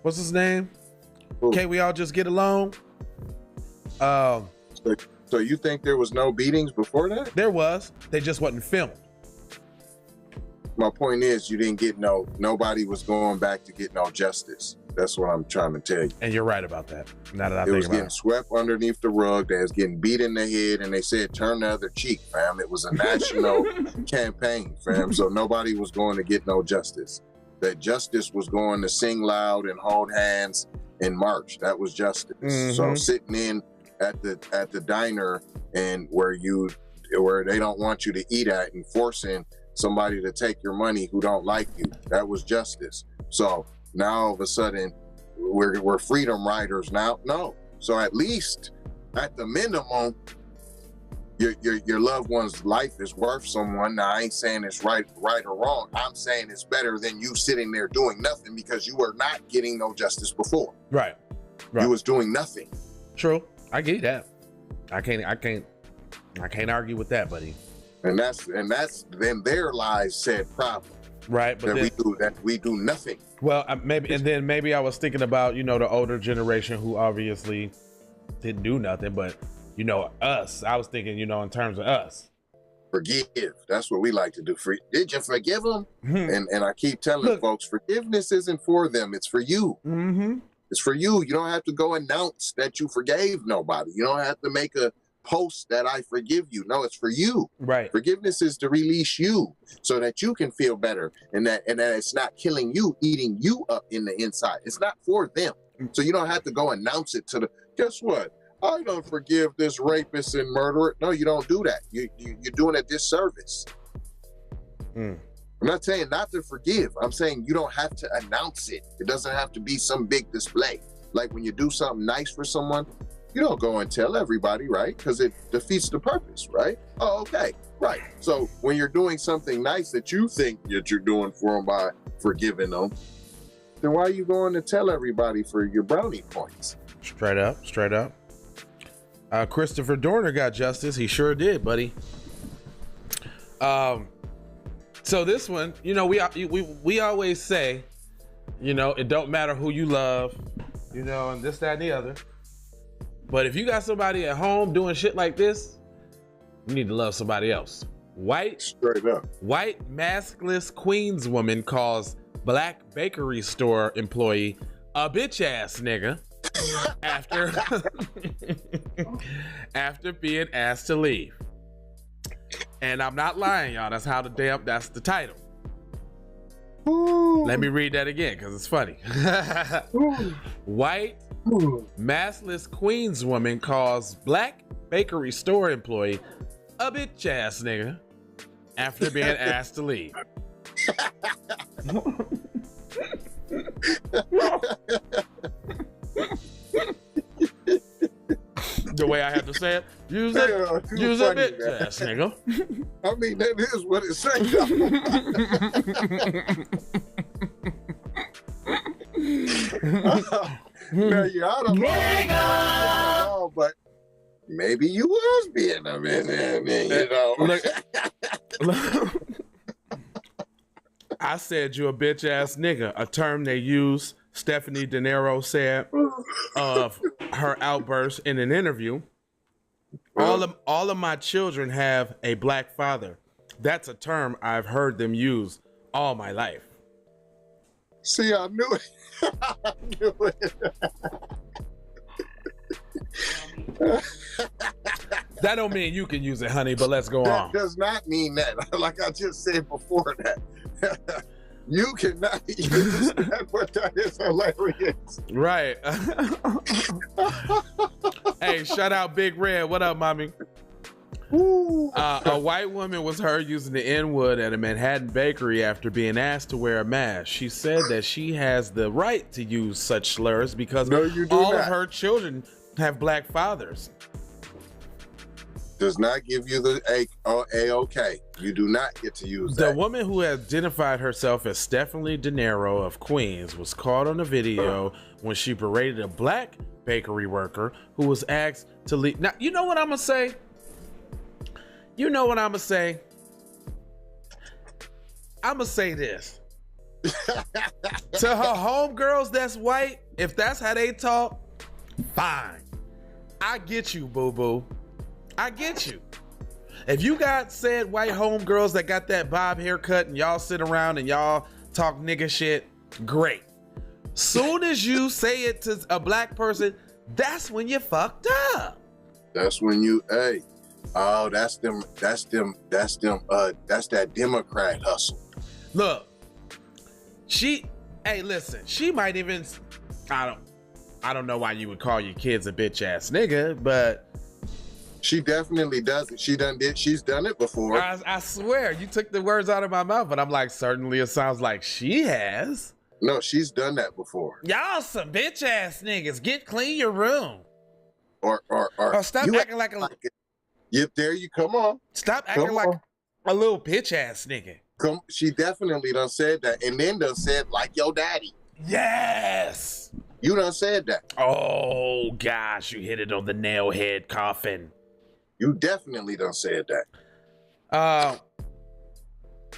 what's his name? Ooh. Can't we all just get along? So you think there was no beatings before that? There was. They just wasn't filmed. My point is, you didn't get nobody was going back to get no justice. That's what I'm trying to tell you. And you're right about that. Now that I it think was about getting swept underneath the rug. They was getting beat in the head, and they said, turn the other cheek, fam. It was a national campaign, fam. So nobody was going to get no justice. That justice was going to sing loud and hold hands and march. That was justice. Mm-hmm. So sitting in at the diner and where they don't want you to eat at and forcing somebody to take your money who don't like you, that was justice. So now all of a sudden we're freedom riders now. No. So at least at the minimum, your loved one's life is worth someone. Now, I ain't saying it's right or wrong. I'm saying it's better than you sitting there doing nothing because you were not getting no justice before. Right. You was doing nothing. True. I get that. I can't argue with that, buddy. And that's then there lies said problem. Right, but we do nothing. Well, maybe I was thinking about, you know, the older generation who obviously didn't do nothing, but you know, us. I was thinking, you know, in terms of us. Forgive. That's what we like to do. Did you forgive them? And I keep telling folks, forgiveness isn't for them. It's for you. It's for you. You don't have to go announce that you forgave nobody. You don't have to make a post that I forgive you. No, it's for you. Right. Forgiveness is to release you so that you can feel better and that it's not killing you, eating you up in the inside. It's not for them. So you don't have to go announce it to the, guess what? I don't forgive this rapist and murderer. No, you don't do that. You're doing a disservice. I'm not saying not to forgive. I'm saying you don't have to announce it. It doesn't have to be some big display. Like when you do something nice for someone, you don't go and tell everybody, right? Because it defeats the purpose, right? Oh, okay, right. So when you're doing something nice that you think that you're doing for them by forgiving them, then why are you going to tell everybody for your brownie points? Straight up. Christopher Dorner got justice. He sure did, buddy. So this one, you know, we always say, you know, it don't matter who you love, you know, and this, that, and the other. But if you got somebody at home doing shit like this, you need to love somebody else. Straight up. White maskless Queens woman calls black bakery store employee a bitch ass nigga after being asked to leave. And I'm not lying, y'all. That's the title. Ooh. Let me read that again because it's funny. White maskless Queens woman calls black bakery store employee a bitch ass nigga after being asked to leave. The way I have to say it, use a bitch ass nigga. I mean, that is what it says. Now you're out of line, but maybe you was being a man, you know. Look, I said you a bitch ass nigga, a term they use. Stephanie De Niro said of her outburst in an interview. All of my children have a black father. That's a term I've heard them use all my life. See, I knew it. I knew it. That don't mean you can use it, honey, but let's go on. That does not mean that. Like I just said before that. You cannot use that, but that is hilarious. Right. Hey, shout out Big Red. What up, mommy? A white woman was heard using the N-word at a Manhattan bakery after being asked to wear a mask. She said that she has the right to use such slurs because all of her children have black fathers. Does not give you the A-OK. You do not get to use that. The woman who identified herself as Stephanie De Niro of Queens was caught on a video when she berated a black bakery worker who was asked to leave. Now, you know what I'm gonna say? I'm gonna say this. To her homegirls that's white, if that's how they talk, fine. I get you, boo-boo. I get you. If you got said white homegirls that got that bob haircut and y'all sit around and y'all talk nigga shit, great. Soon as you say it to a black person, that's when you fucked up. That's when you, that's that Democrat hustle. Look, listen, she might even, I don't know why you would call your kids a bitch ass nigga, but she definitely does it. She's done it before. I swear, you took the words out of my mouth, but I'm like, certainly it sounds like she has. No, she's done that before. Y'all some bitch ass niggas. Clean your room. Or stop acting like a Yep, there you come on. Stop acting Come like on. a little bitch ass nigga. Come, she definitely done said that, and then done said like your daddy. Yes. You done said that. Oh gosh, you hit it on the nail head coffin. You definitely done said that.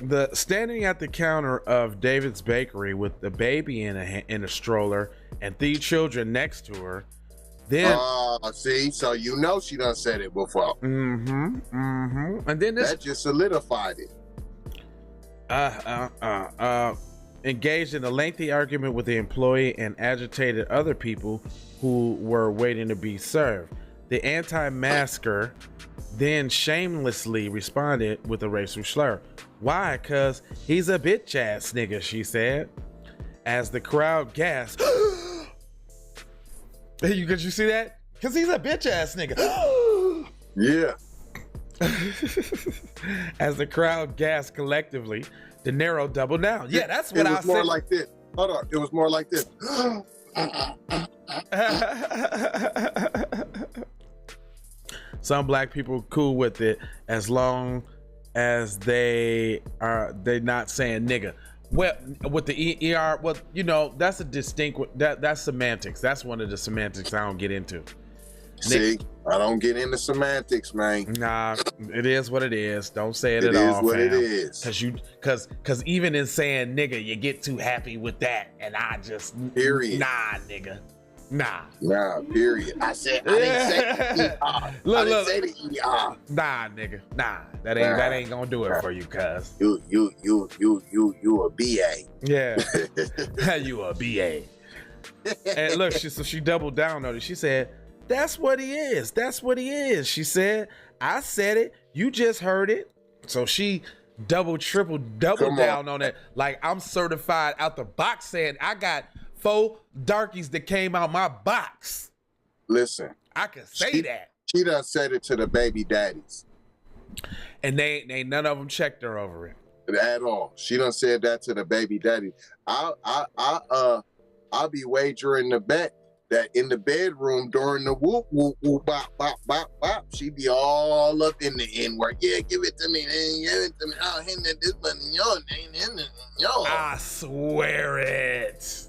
The standing at the counter of David's Bakery with the baby in a stroller and 3 children next to her. Then see, so you know she done said it before. And then this That just solidified it. engaged in a lengthy argument with the employee and agitated other people who were waiting to be served. The anti-masker then shamelessly responded with a racial slur. Why? Cause he's a bitch ass nigga, she said. As the crowd gasped. Could you see that? Cause he's a bitch ass nigga. Yeah. As the crowd gasped collectively, De Niro doubled down. Yeah, that's what I said. It was more like this. Hold on. It was more like this. Some black people cool with it as long as they're not saying nigga. Well, with the ER, well, you know, that's a distinct, that's semantics. That's one of the semantics I don't get into. See, I don't get into semantics, man. Nah, it is what it is. Don't say it It at is all, what fam. it is. Cause even in saying nigga, you get too happy with that, and I just Period. nah, nigga, nah. Nah, period. I didn't say the ER. Look, I didn't look. say the ER. Nah, nigga, nah. That ain't gonna do it for you, cuz. You a BA. Yeah, you a BA. And look, she doubled down on it. She said, "That's what he is. That's what he is." She said, "I said it. You just heard it." So she double down on it. Like I'm certified out the box, saying I got 4 darkies that came out my box. Listen, I can say that. She done said it to the baby daddies. And they none of them checked her over it. At all. She done said that to the baby daddy. I'll be wagering the bet that in the bedroom during the whoop whoop whoop bop bop bop bop, she be all up in the N word. Yeah, give it to me, man. Give it to me. Oh, him that this money, your name, yo. I swear it.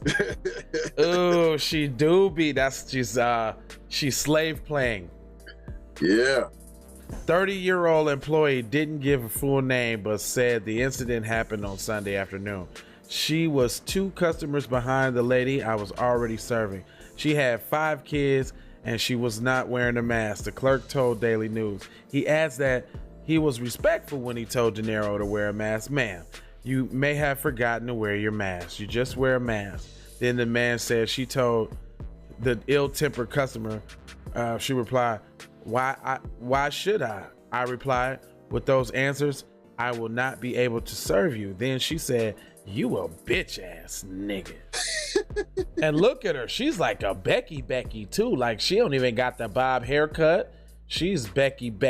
Oh, she do be. She's slave playing. Yeah. 30-year-old employee didn't give a full name, but said the incident happened on Sunday afternoon. She was 2 customers behind the lady I was already serving. She had 5 kids and she was not wearing a mask, the clerk told Daily News. He adds that he was respectful when he told De Niro to wear a mask. "Ma'am, you may have forgotten to wear your mask. You just wear a mask." Then the man said she told the ill-tempered customer, she replied, Why should I? I replied, "With those answers, I will not be able to serve you." Then she said, "You a bitch ass nigga." And look at her. She's like a Becky too. Like she don't even got the bob haircut. She's Becky. And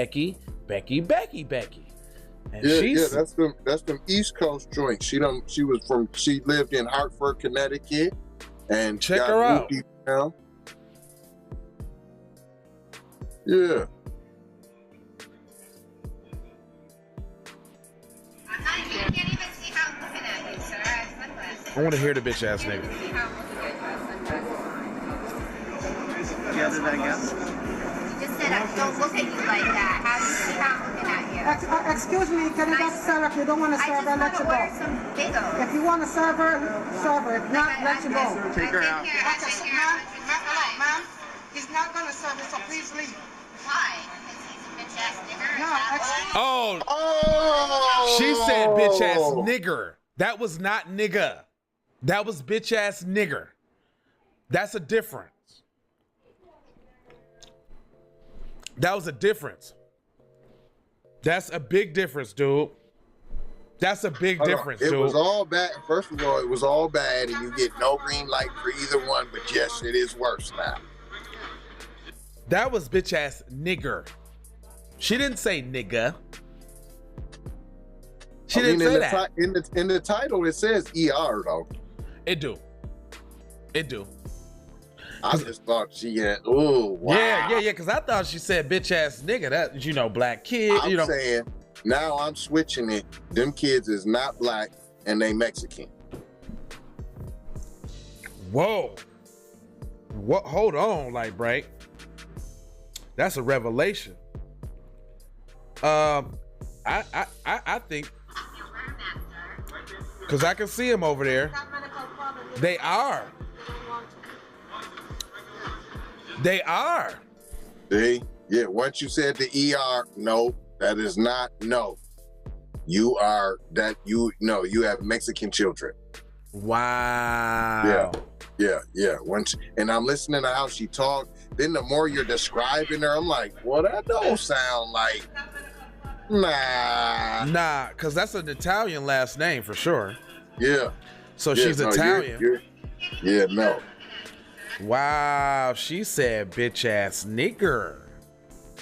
Yeah, that's them East Coast joints. She lived in Hartford, Connecticut, and Check got her out. moved down. Yeah. You can't even see how I'm looking at you, sir. I have sunglasses. I want to hear the bitch ass nigga. See how I'm looking at you. I have sunglasses. Yeah, did I get? You just said I don't look at you like that. How do you see how I'm looking at you? Excuse me, can you just serve? If you don't want to I serve just her, let want you to order go. some bagels. If you want to serve her, serve her. If not, let you go. Take her out. I've been here 100 times. Ma'am, he's not going to serve you, so please leave. Why? Because he's a bitch ass nigger? Is No, that excuse why? Oh, she said bitch ass nigger. That was not nigga. That was bitch ass nigger. That's a difference. That was a difference. That's a big difference, dude. That's a big difference, It dude. was all bad. First of all, it was all bad, and you get no green light for either one. But yes, it is worse now. That was bitch ass nigger. She didn't say nigga. She didn't say that. In the title, it says ER though. It do. I just thought she had. Oh, wow. Yeah. Because I thought she said bitch ass nigga. That black kid. I'm saying now I'm switching it. Them kids is not black and they Mexican. Whoa. What? Hold on, like break. That's a revelation. I think because I can see him over there. They are. They are. See? Yeah. Once you said the ER, no, that is not no. You are that you have Mexican children. Wow. Yeah. Once and I'm listening to how she talked. Then the more you're describing her, I'm like, well, that don't sound like. Nah, because that's an Italian last name for sure. Yeah. So she's Italian. No. Wow, she said bitch ass nigger.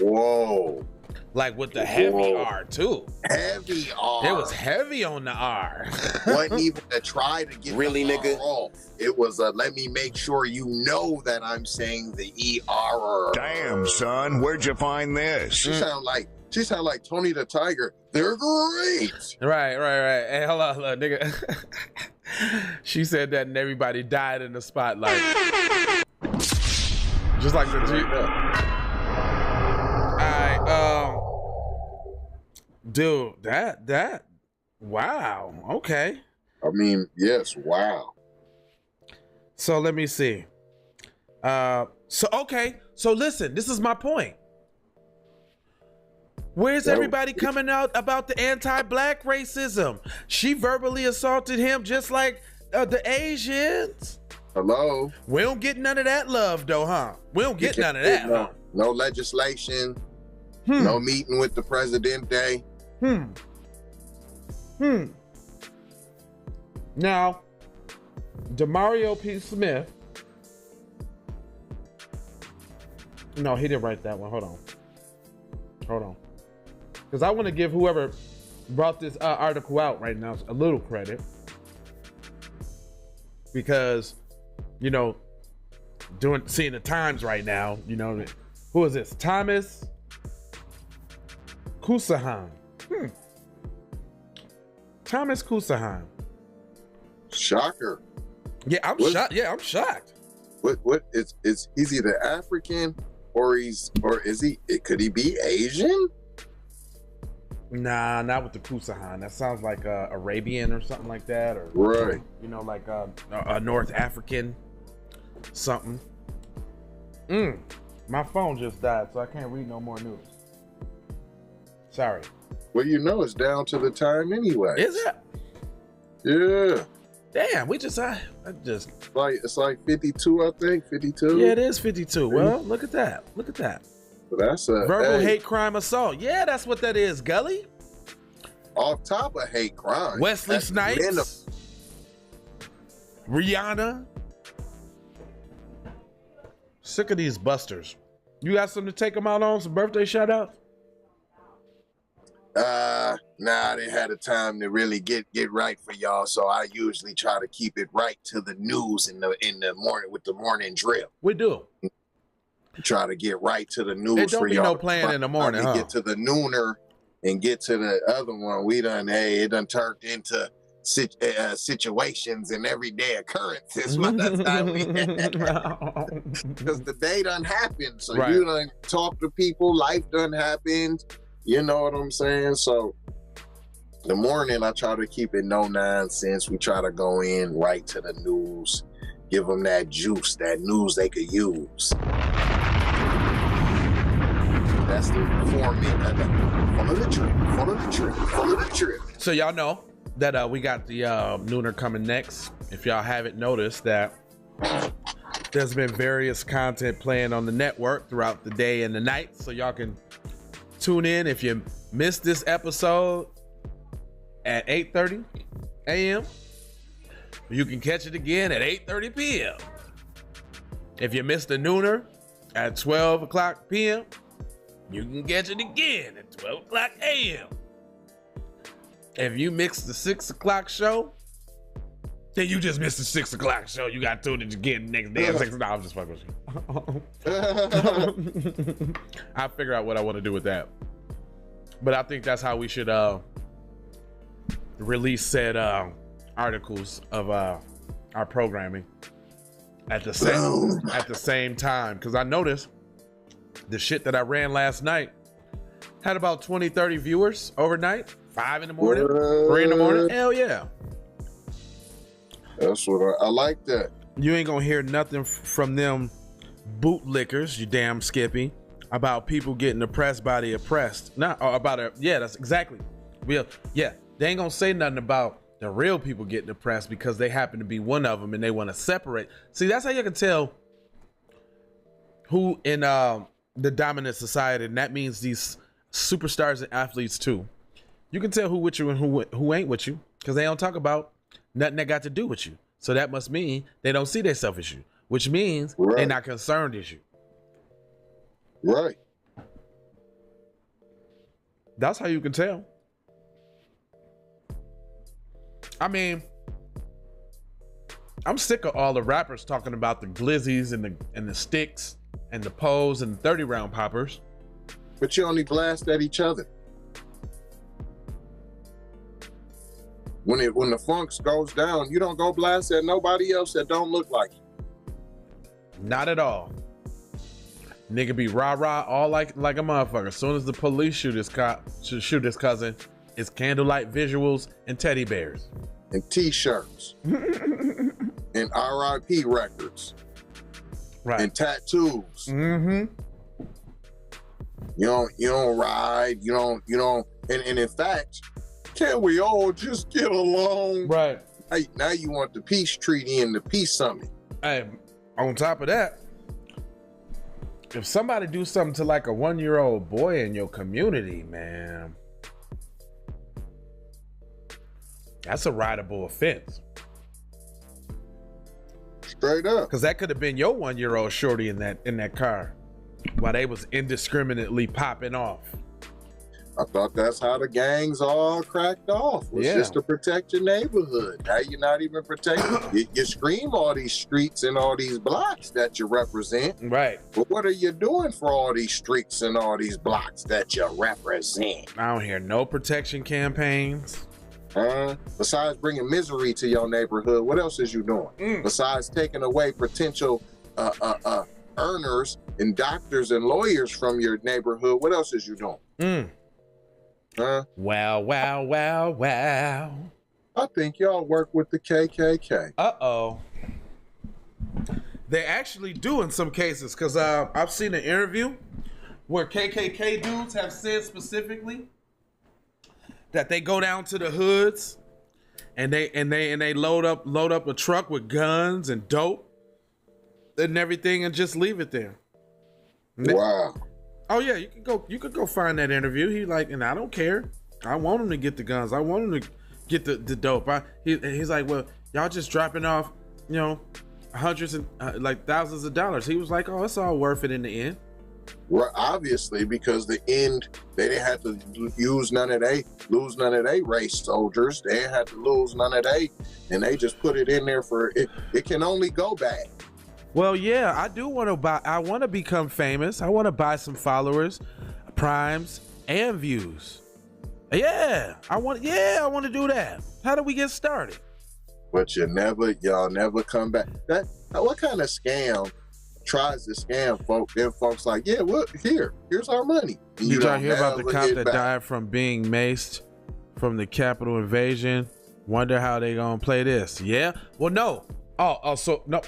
Whoa. Like with the heavy R too. Heavy R. It was heavy on the R. Wasn't even to try to get really, the nigga. R off. It was let me make sure you know that I'm saying the ER. Damn, son, where'd you find this? She sound like Tony the Tiger. They're great. Right. Hey, hold on, nigga. She said that and everybody died in the spotlight. Just like the Alright, dude, that wow, okay. I mean, yes, wow. So let me see. So listen, this is my point. Where's everybody coming out about the anti-black racism? She verbally assaulted him just like the Asians. Hello? We don't get none of that love though, huh? We don't get none of that. Huh? No legislation. No meeting with the Presidente. Now, Demario P. Smith. No, he didn't write that one. Hold on. Because I want to give whoever brought this article out right now a little credit. Because, seeing the times right now, who is this? Thomas Kusahan. Thomas Kusahan. Shocker. Yeah, I'm shocked. Yeah, I'm shocked. What is he's either African or could he be Asian? Nah, not with the Kusahan. That sounds like Arabian or something like that, or right. Like a North African something. My phone just died, so I can't read no more news. Sorry. Well, it's down to the time anyway. Is it? Yeah. Damn, we just it's like 52, I think. 52. Yeah, it is 52. Well, look at that. So that's a verbal hate crime assault. Yeah, that's what that is, Gully. Off top of hate crime. Wesley Snipes. Rihanna. Sick of these busters. You got something to take them out on? Some birthday shout outs? Nah, they had a time to really get right for y'all, so I usually try to keep it right to the news in the morning with the morning drip. We do. Try to get right to the news for y'all. It don't be no playing in the morning, huh? Get to the nooner and get to the other one. It done turned into situations and everyday occurrences. Because the day done happened, so right. You done talk to people, life done happened. You know what I'm saying? So the morning, I try to keep it no nonsense. We try to go in right to the news, give them that juice, that news they could use. That's the format. Follow the trip. So y'all know that we got the Nooner coming next. If y'all haven't noticed that there's been various content playing on the network throughout the day and the night, so y'all can tune in if you missed this episode at 8:30 a.m. You can catch it again at 8:30 p.m. If you missed the Nooner at 12 o'clock p.m., you can catch it again at 12 o'clock a.m. If you mix the 6 o'clock show Then you just missed the 6 o'clock show. You got tuned in again next day at 6 o'clock. I'm just fucking with you. I'll figure out what I want to do with that. But I think that's how we should release said articles of our programming at the same time. Because I noticed the shit that I ran last night had about 20, 30 viewers overnight. 5 in the morning, 3 in the morning. Hell yeah. That's what I like that. You ain't gonna hear nothing from them bootlickers, you damn Skippy, about people getting oppressed by the oppressed. Yeah, that's exactly. They ain't gonna say nothing about the real people getting oppressed because they happen to be one of them and they want to separate. See, that's how you can tell who in the dominant society, and that means these superstars and athletes too. You can tell who with you and who ain't with you because they don't talk about nothing that got to do with you. So that must mean they don't see themselves as you, which means they're not concerned as you. Right. That's how you can tell. I mean, I'm sick of all the rappers talking about the glizzies and the sticks and the poles and the 30-round poppers. But you only blast at each other. When the funks goes down, you don't go blast at nobody else that don't look like you. Not at all. Nigga be rah-rah all like a motherfucker. As soon as the police shoot his cousin, it's candlelight visuals and teddy bears. And t-shirts. And RIP records. Right. And tattoos. Mm-hmm. You don't ride, you don't and in fact, can't we all just get along? Right. Hey, now you want the peace treaty and the peace summit. Hey, on top of that, if somebody do something to like a 1-year-old boy in your community, man, that's a writable offense. Straight up. Because that could have been your 1-year-old shorty in that car while they was indiscriminately popping off. I thought that's how the gangs all cracked off. Was just to protect your neighborhood. Now you're not even protecting. You scream all these streets and all these blocks that you represent. Right. But what are you doing for all these streets and all these blocks that you represent? I don't hear no protection campaigns. Besides bringing misery to your neighborhood, what else is you doing? Besides taking away potential earners and doctors and lawyers from your neighborhood, what else is you doing? Wow. I think y'all work with the KKK. Uh-oh. They actually do in some cases, because I've seen an interview where KKK dudes have said specifically that they go down to the hoods and they load up a truck with guns and dope and everything and just leave it there. Wow. Oh yeah, you could go find that interview. He like, and I don't care. I want him to get the guns. I want him to get the dope. He's like, well, y'all just dropping off, hundreds and like thousands of dollars. He was like, oh, it's all worth it in the end. Well, obviously, because the end, they didn't have to lose none of they race soldiers. They didn't have to lose none of they, and they just put it in there for it. It can only go bad. Well, yeah, I do want to buy. I want to become famous. I want to buy some followers, primes, and views. Yeah, I want to do that. How do we get started? But y'all never come back. What kind of scam tries to scam folk? Then folks like, yeah, well, here's our money. And Did y'all hear about the cop that died from being maced from the Capitol invasion? Wonder how they gonna play this? Yeah. Well, no. So no.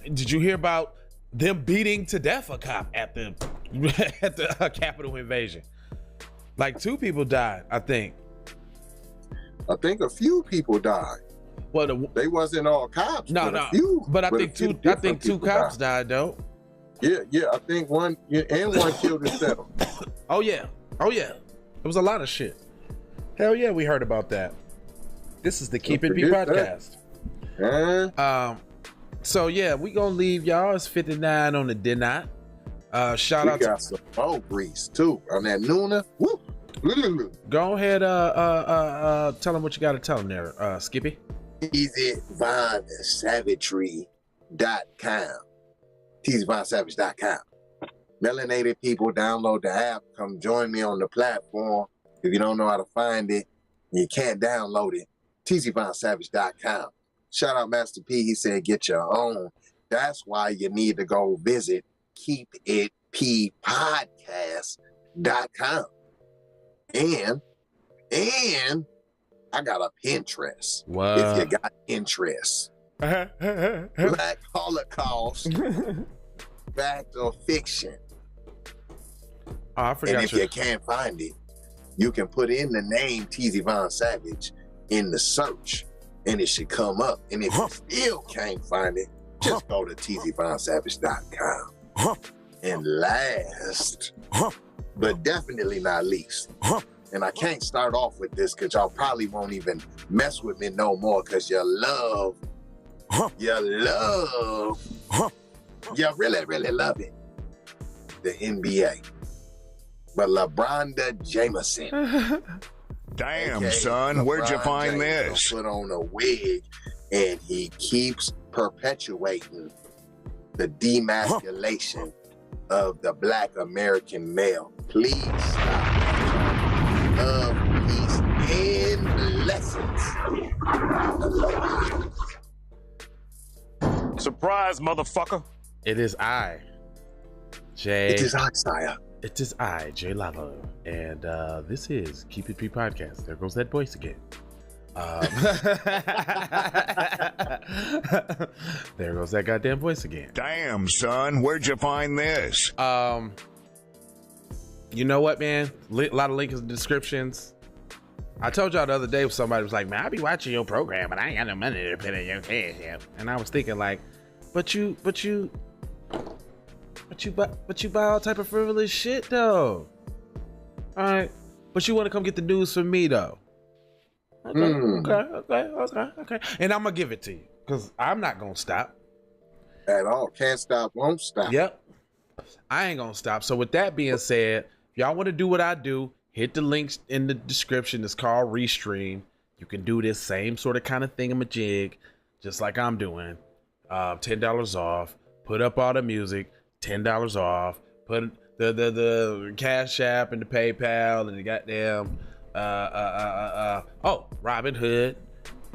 Did you hear about them beating to death a cop at the Capitol invasion? Like 2 people died, I think. I think a few people died. Well, they wasn't all cops. No. But I think 2 cops died though. Yeah. I think one killed himself. Oh yeah. It was a lot of shit. Hell yeah, we heard about that. This is the Keep It B podcast. So yeah, we gonna leave y'all. It's 59 on the dinner. Shout out got some bone grease too on that Nuna. Woo. Go ahead, tell them what you gotta tell them there, Skippy. TeasyVonSavagery.com. TeasyVonSavage.com. Melanated people, download the app. Come join me on the platform. If you don't know how to find it, you can't download it. TeasyVonSavage.com. Shout out Master P. He said, get your own. That's why you need to go visit KeepItPodcast.com. And I got a Pinterest. Wow. If you got interest. Black Holocaust. Fact or fiction. Oh, I forgot. And if you can't find it, you can put in the name Teasy Von Savage in the search, and it should come up. And if you still can't find it, just go to TeasyVonSavage.com. And last, but definitely not least, and I can't start off with this because y'all probably won't even mess with me no more because you really, really love it. The NBA. But LeBron Jameson. Damn, son, where'd you find this? Put on a wig, and he keeps perpetuating the demasculation of the Black American male. Please stop. Love, peace, and blessings. Surprise, motherfucker. It is I, Jay. It is I, sire. It is I, Jay Lava, and this is Keep It P Podcast. There goes that voice again. There goes that goddamn voice again. Damn, son, where'd you find this? You know what, man? A lot of links in the descriptions. I told y'all the other day, somebody was like, man, I be watching your program, and I ain't got no money to put in your cash app. And I was thinking, like, but you buy all type of frivolous shit, though. All right, but you want to come get the news from me, though. Okay. And I'm gonna give it to you because I'm not gonna stop At all. Can't stop, won't stop. Yep, I ain't gonna stop. So with that being said, if y'all want to do what I do, hit the links in the description. It's called Restream. You can do this same sort of kind of thingamajig, just like I'm doing. $10 off. Put up all the music. $10 off. Put the Cash App and the PayPal and the goddamn Robin Hood.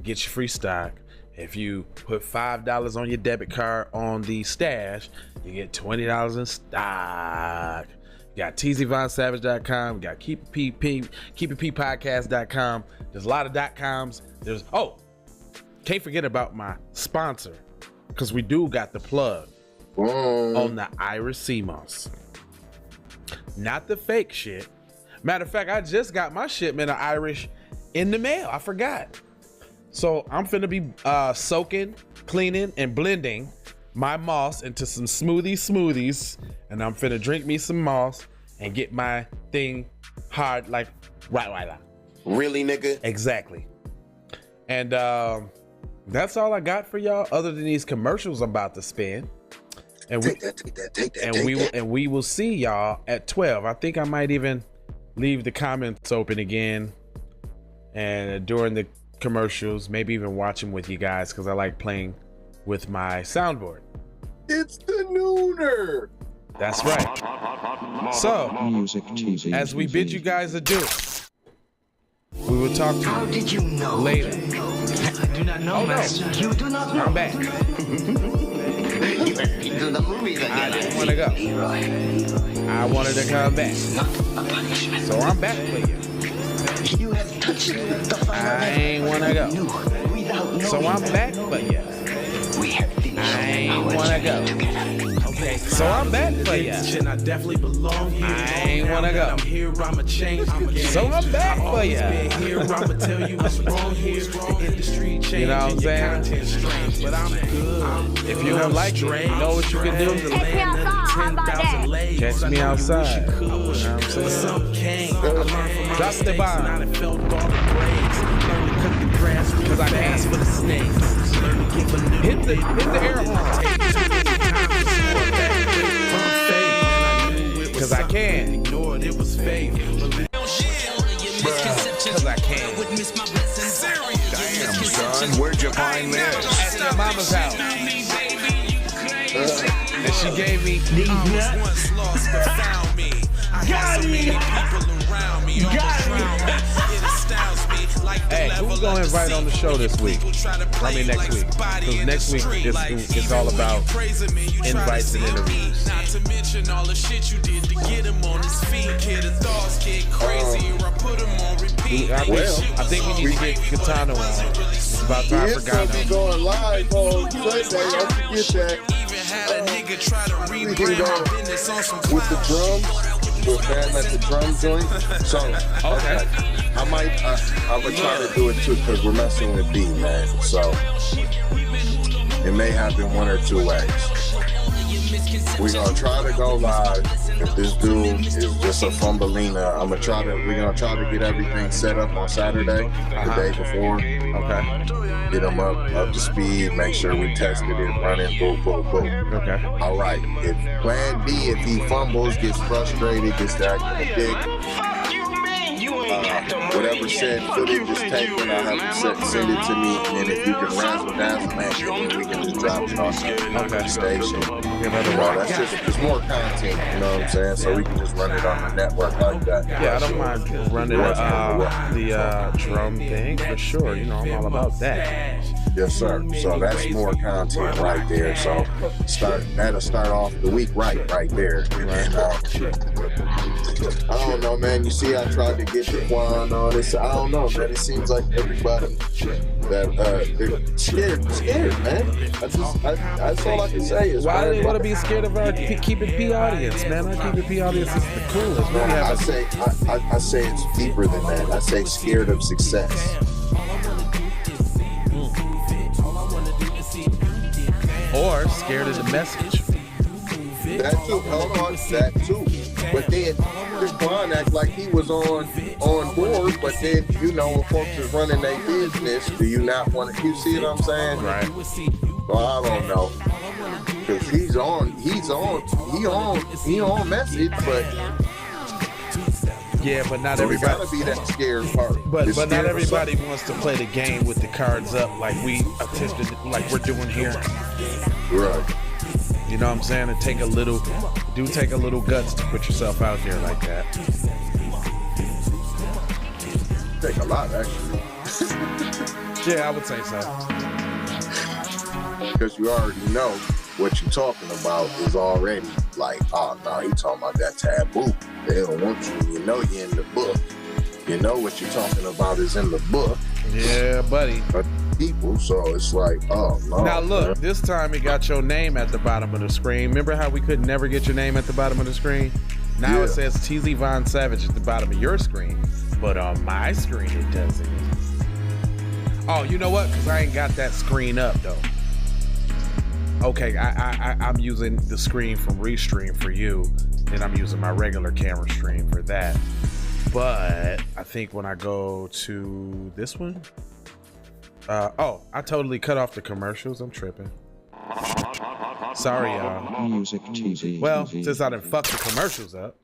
Get your free stock. If you put $5 on your debit card on the stash, you get $20 in stock. You got TeasyVonSavage.com. You got KeepItPodcast.com. There's a lot of .coms. Can't forget about my sponsor, because we do got the plug on the Irish SeaMoss. Not the fake shit. Matter of fact, I just got my shipment of Irish in the mail. I forgot. So I'm finna be soaking, cleaning, and blending my moss into some smoothies, and I'm finna drink me some moss and get my thing hard like right. Really, nigga? Exactly. And that's all I got for y'all, other than these commercials I'm about to spin. And Take that. we will see y'all at 12. I think I might even leave the comments open again, and during the commercials, maybe even watch them with you guys, because I like playing with my soundboard. It's the Nooner. That's right. So, as we bid you guys adieu, we will talk to you later. I do not know, Master. You do not know. I'm back. You went into the movies again. I didn't want to go. I wanted to come back. Not a punishment. So I'm back for you. You have touched the final. I ain't want to go. Without So I'm back for you. We have finished. I ain't want to go. Okay, So I'm back for you. I definitely belong here. I ain't want to go. I'm here, I'ma change. So I'm back for you. Here, I'ma tell you what's wrong here. The industry changing, You know what I'm saying? content strange, but I'm good. If you don't like it, you know what you can do. Catch me outside. How about that? Catch me outside. You know what I'm But saying? some came. I learned from my Drop the mistakes, bomb. and I done felt all the breaks. Learn to cut the grass because I asked for the snakes. Learn to give a new Hit the air horn. Cause I can. Ignored, it was fake. Cause I can. Damn, son, where'd you you find this? At your mama's house. And she gave me These nuts. Once lost but found me. I had so many people around me, almost drowned me. It astounds me like the Hey, level who's gonna of invite on the show this week? I mean next week. Because next week it's all about invites and interviews. Not to mention all the shit you did to get him on his feet. Kid, the thoughts get crazy or I put him on repeat. I think we need to get Katana on. It's about time for Gonna be Ghana. going live on Sunday. Don't forget that. Even had a nigga try to We can rebrand go my business on some with the drums. We're fan at the drum joint. So Okay. I'm gonna try to do it too because we're messing with B, man. So it may happen one or two ways. We're gonna try to go live. If this dude is just a fumbleina, we're gonna try to get everything set up on Saturday, the day before. Okay. Get them up to speed, make sure we tested it, running, boom, boom, boom. Okay. All right. If plan B, if he fumbles, gets frustrated, gets to acting a dick, whatever said footage is taken, I'll have to send it to me, and then if you can razzle dazzle match it, then we can just drop it on the station. You know, that's just, it's more content, you know what I'm saying? So we can just run it on the network like that. Yeah, I don't mind running the drum thing for sure. You know, I'm all about that. Yes, sir. So that's more content right there. So that'll start off the week right there. And then, I don't know, man. You see, I tried to get the Quan on this. I don't know, man. It seems like everybody that they're scared, man. That's all I can say is. Why do they want to be scared of our Keep It P audience, man? Our Keep It P audience is the coolest. We have I say it's deeper than that. I say scared of success. or scared of the message. That too. Hold on, that too. But then Chris Brown act like he was on board, but then, you know, when folks is running their business, do you not want to, you see what I'm saying? Right. Well, I don't know. Cause he on message, but yeah, but not so everybody. Gotta be that scared part. But not everybody wants to play the game with the cards up like we attempted, like we're doing here. Right. You know what I'm saying? It take a little guts to put yourself out there like that. Take a lot, actually. Yeah, I would say so. Because you already know what you're talking about is already like, oh no, you talking about that taboo. They don't want you. You know you're in the book. You know what you're talking about is in the book. Yeah, buddy. People, so it's like, oh no. Now look, this time it got your name at the bottom of the screen. Remember how we could never get your name at the bottom of the screen? Now it says TZ Von Savage at the bottom of your screen, but on my screen it doesn't. Oh, you know what? Because I ain't got that screen up though. Okay, I'm using the screen from Restream for you, and I'm using my regular camera stream for that. But I think when I go to this one, oh, I totally cut off the commercials. I'm tripping. Sorry, y'all. Music TV. Well, since I done fucked the commercials up,